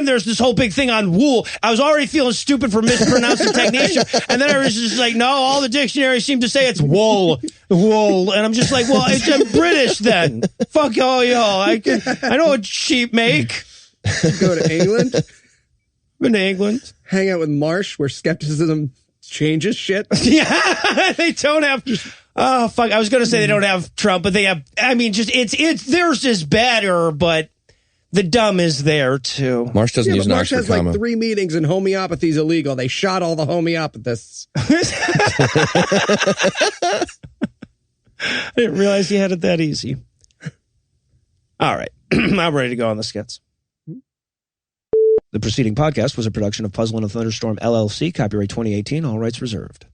there's this whole big thing on wool. I was already feeling stupid for mispronouncing technetium, and then I was just like, no, all the dictionaries seem to say it's wool, and I'm just like, well, it's British then. Fuck all y'all. I know what sheep make. Go to England. Been to England. Hang out with Marsh, where skepticism changes shit. Yeah, they don't have. Oh fuck! I was going to say they don't have Trump, but they have. I mean, just it's theirs is better, but. The dumb is there, too. Marsh doesn't use an Marsh Oxford has comma. like 3 meetings and homeopathy's illegal. They shot all the homeopathists. I didn't realize you had it that easy. All right. I'm ready to go on the skits. The preceding podcast was a production of Puzzle and a Thunderstorm, LLC. Copyright 2018. All rights reserved.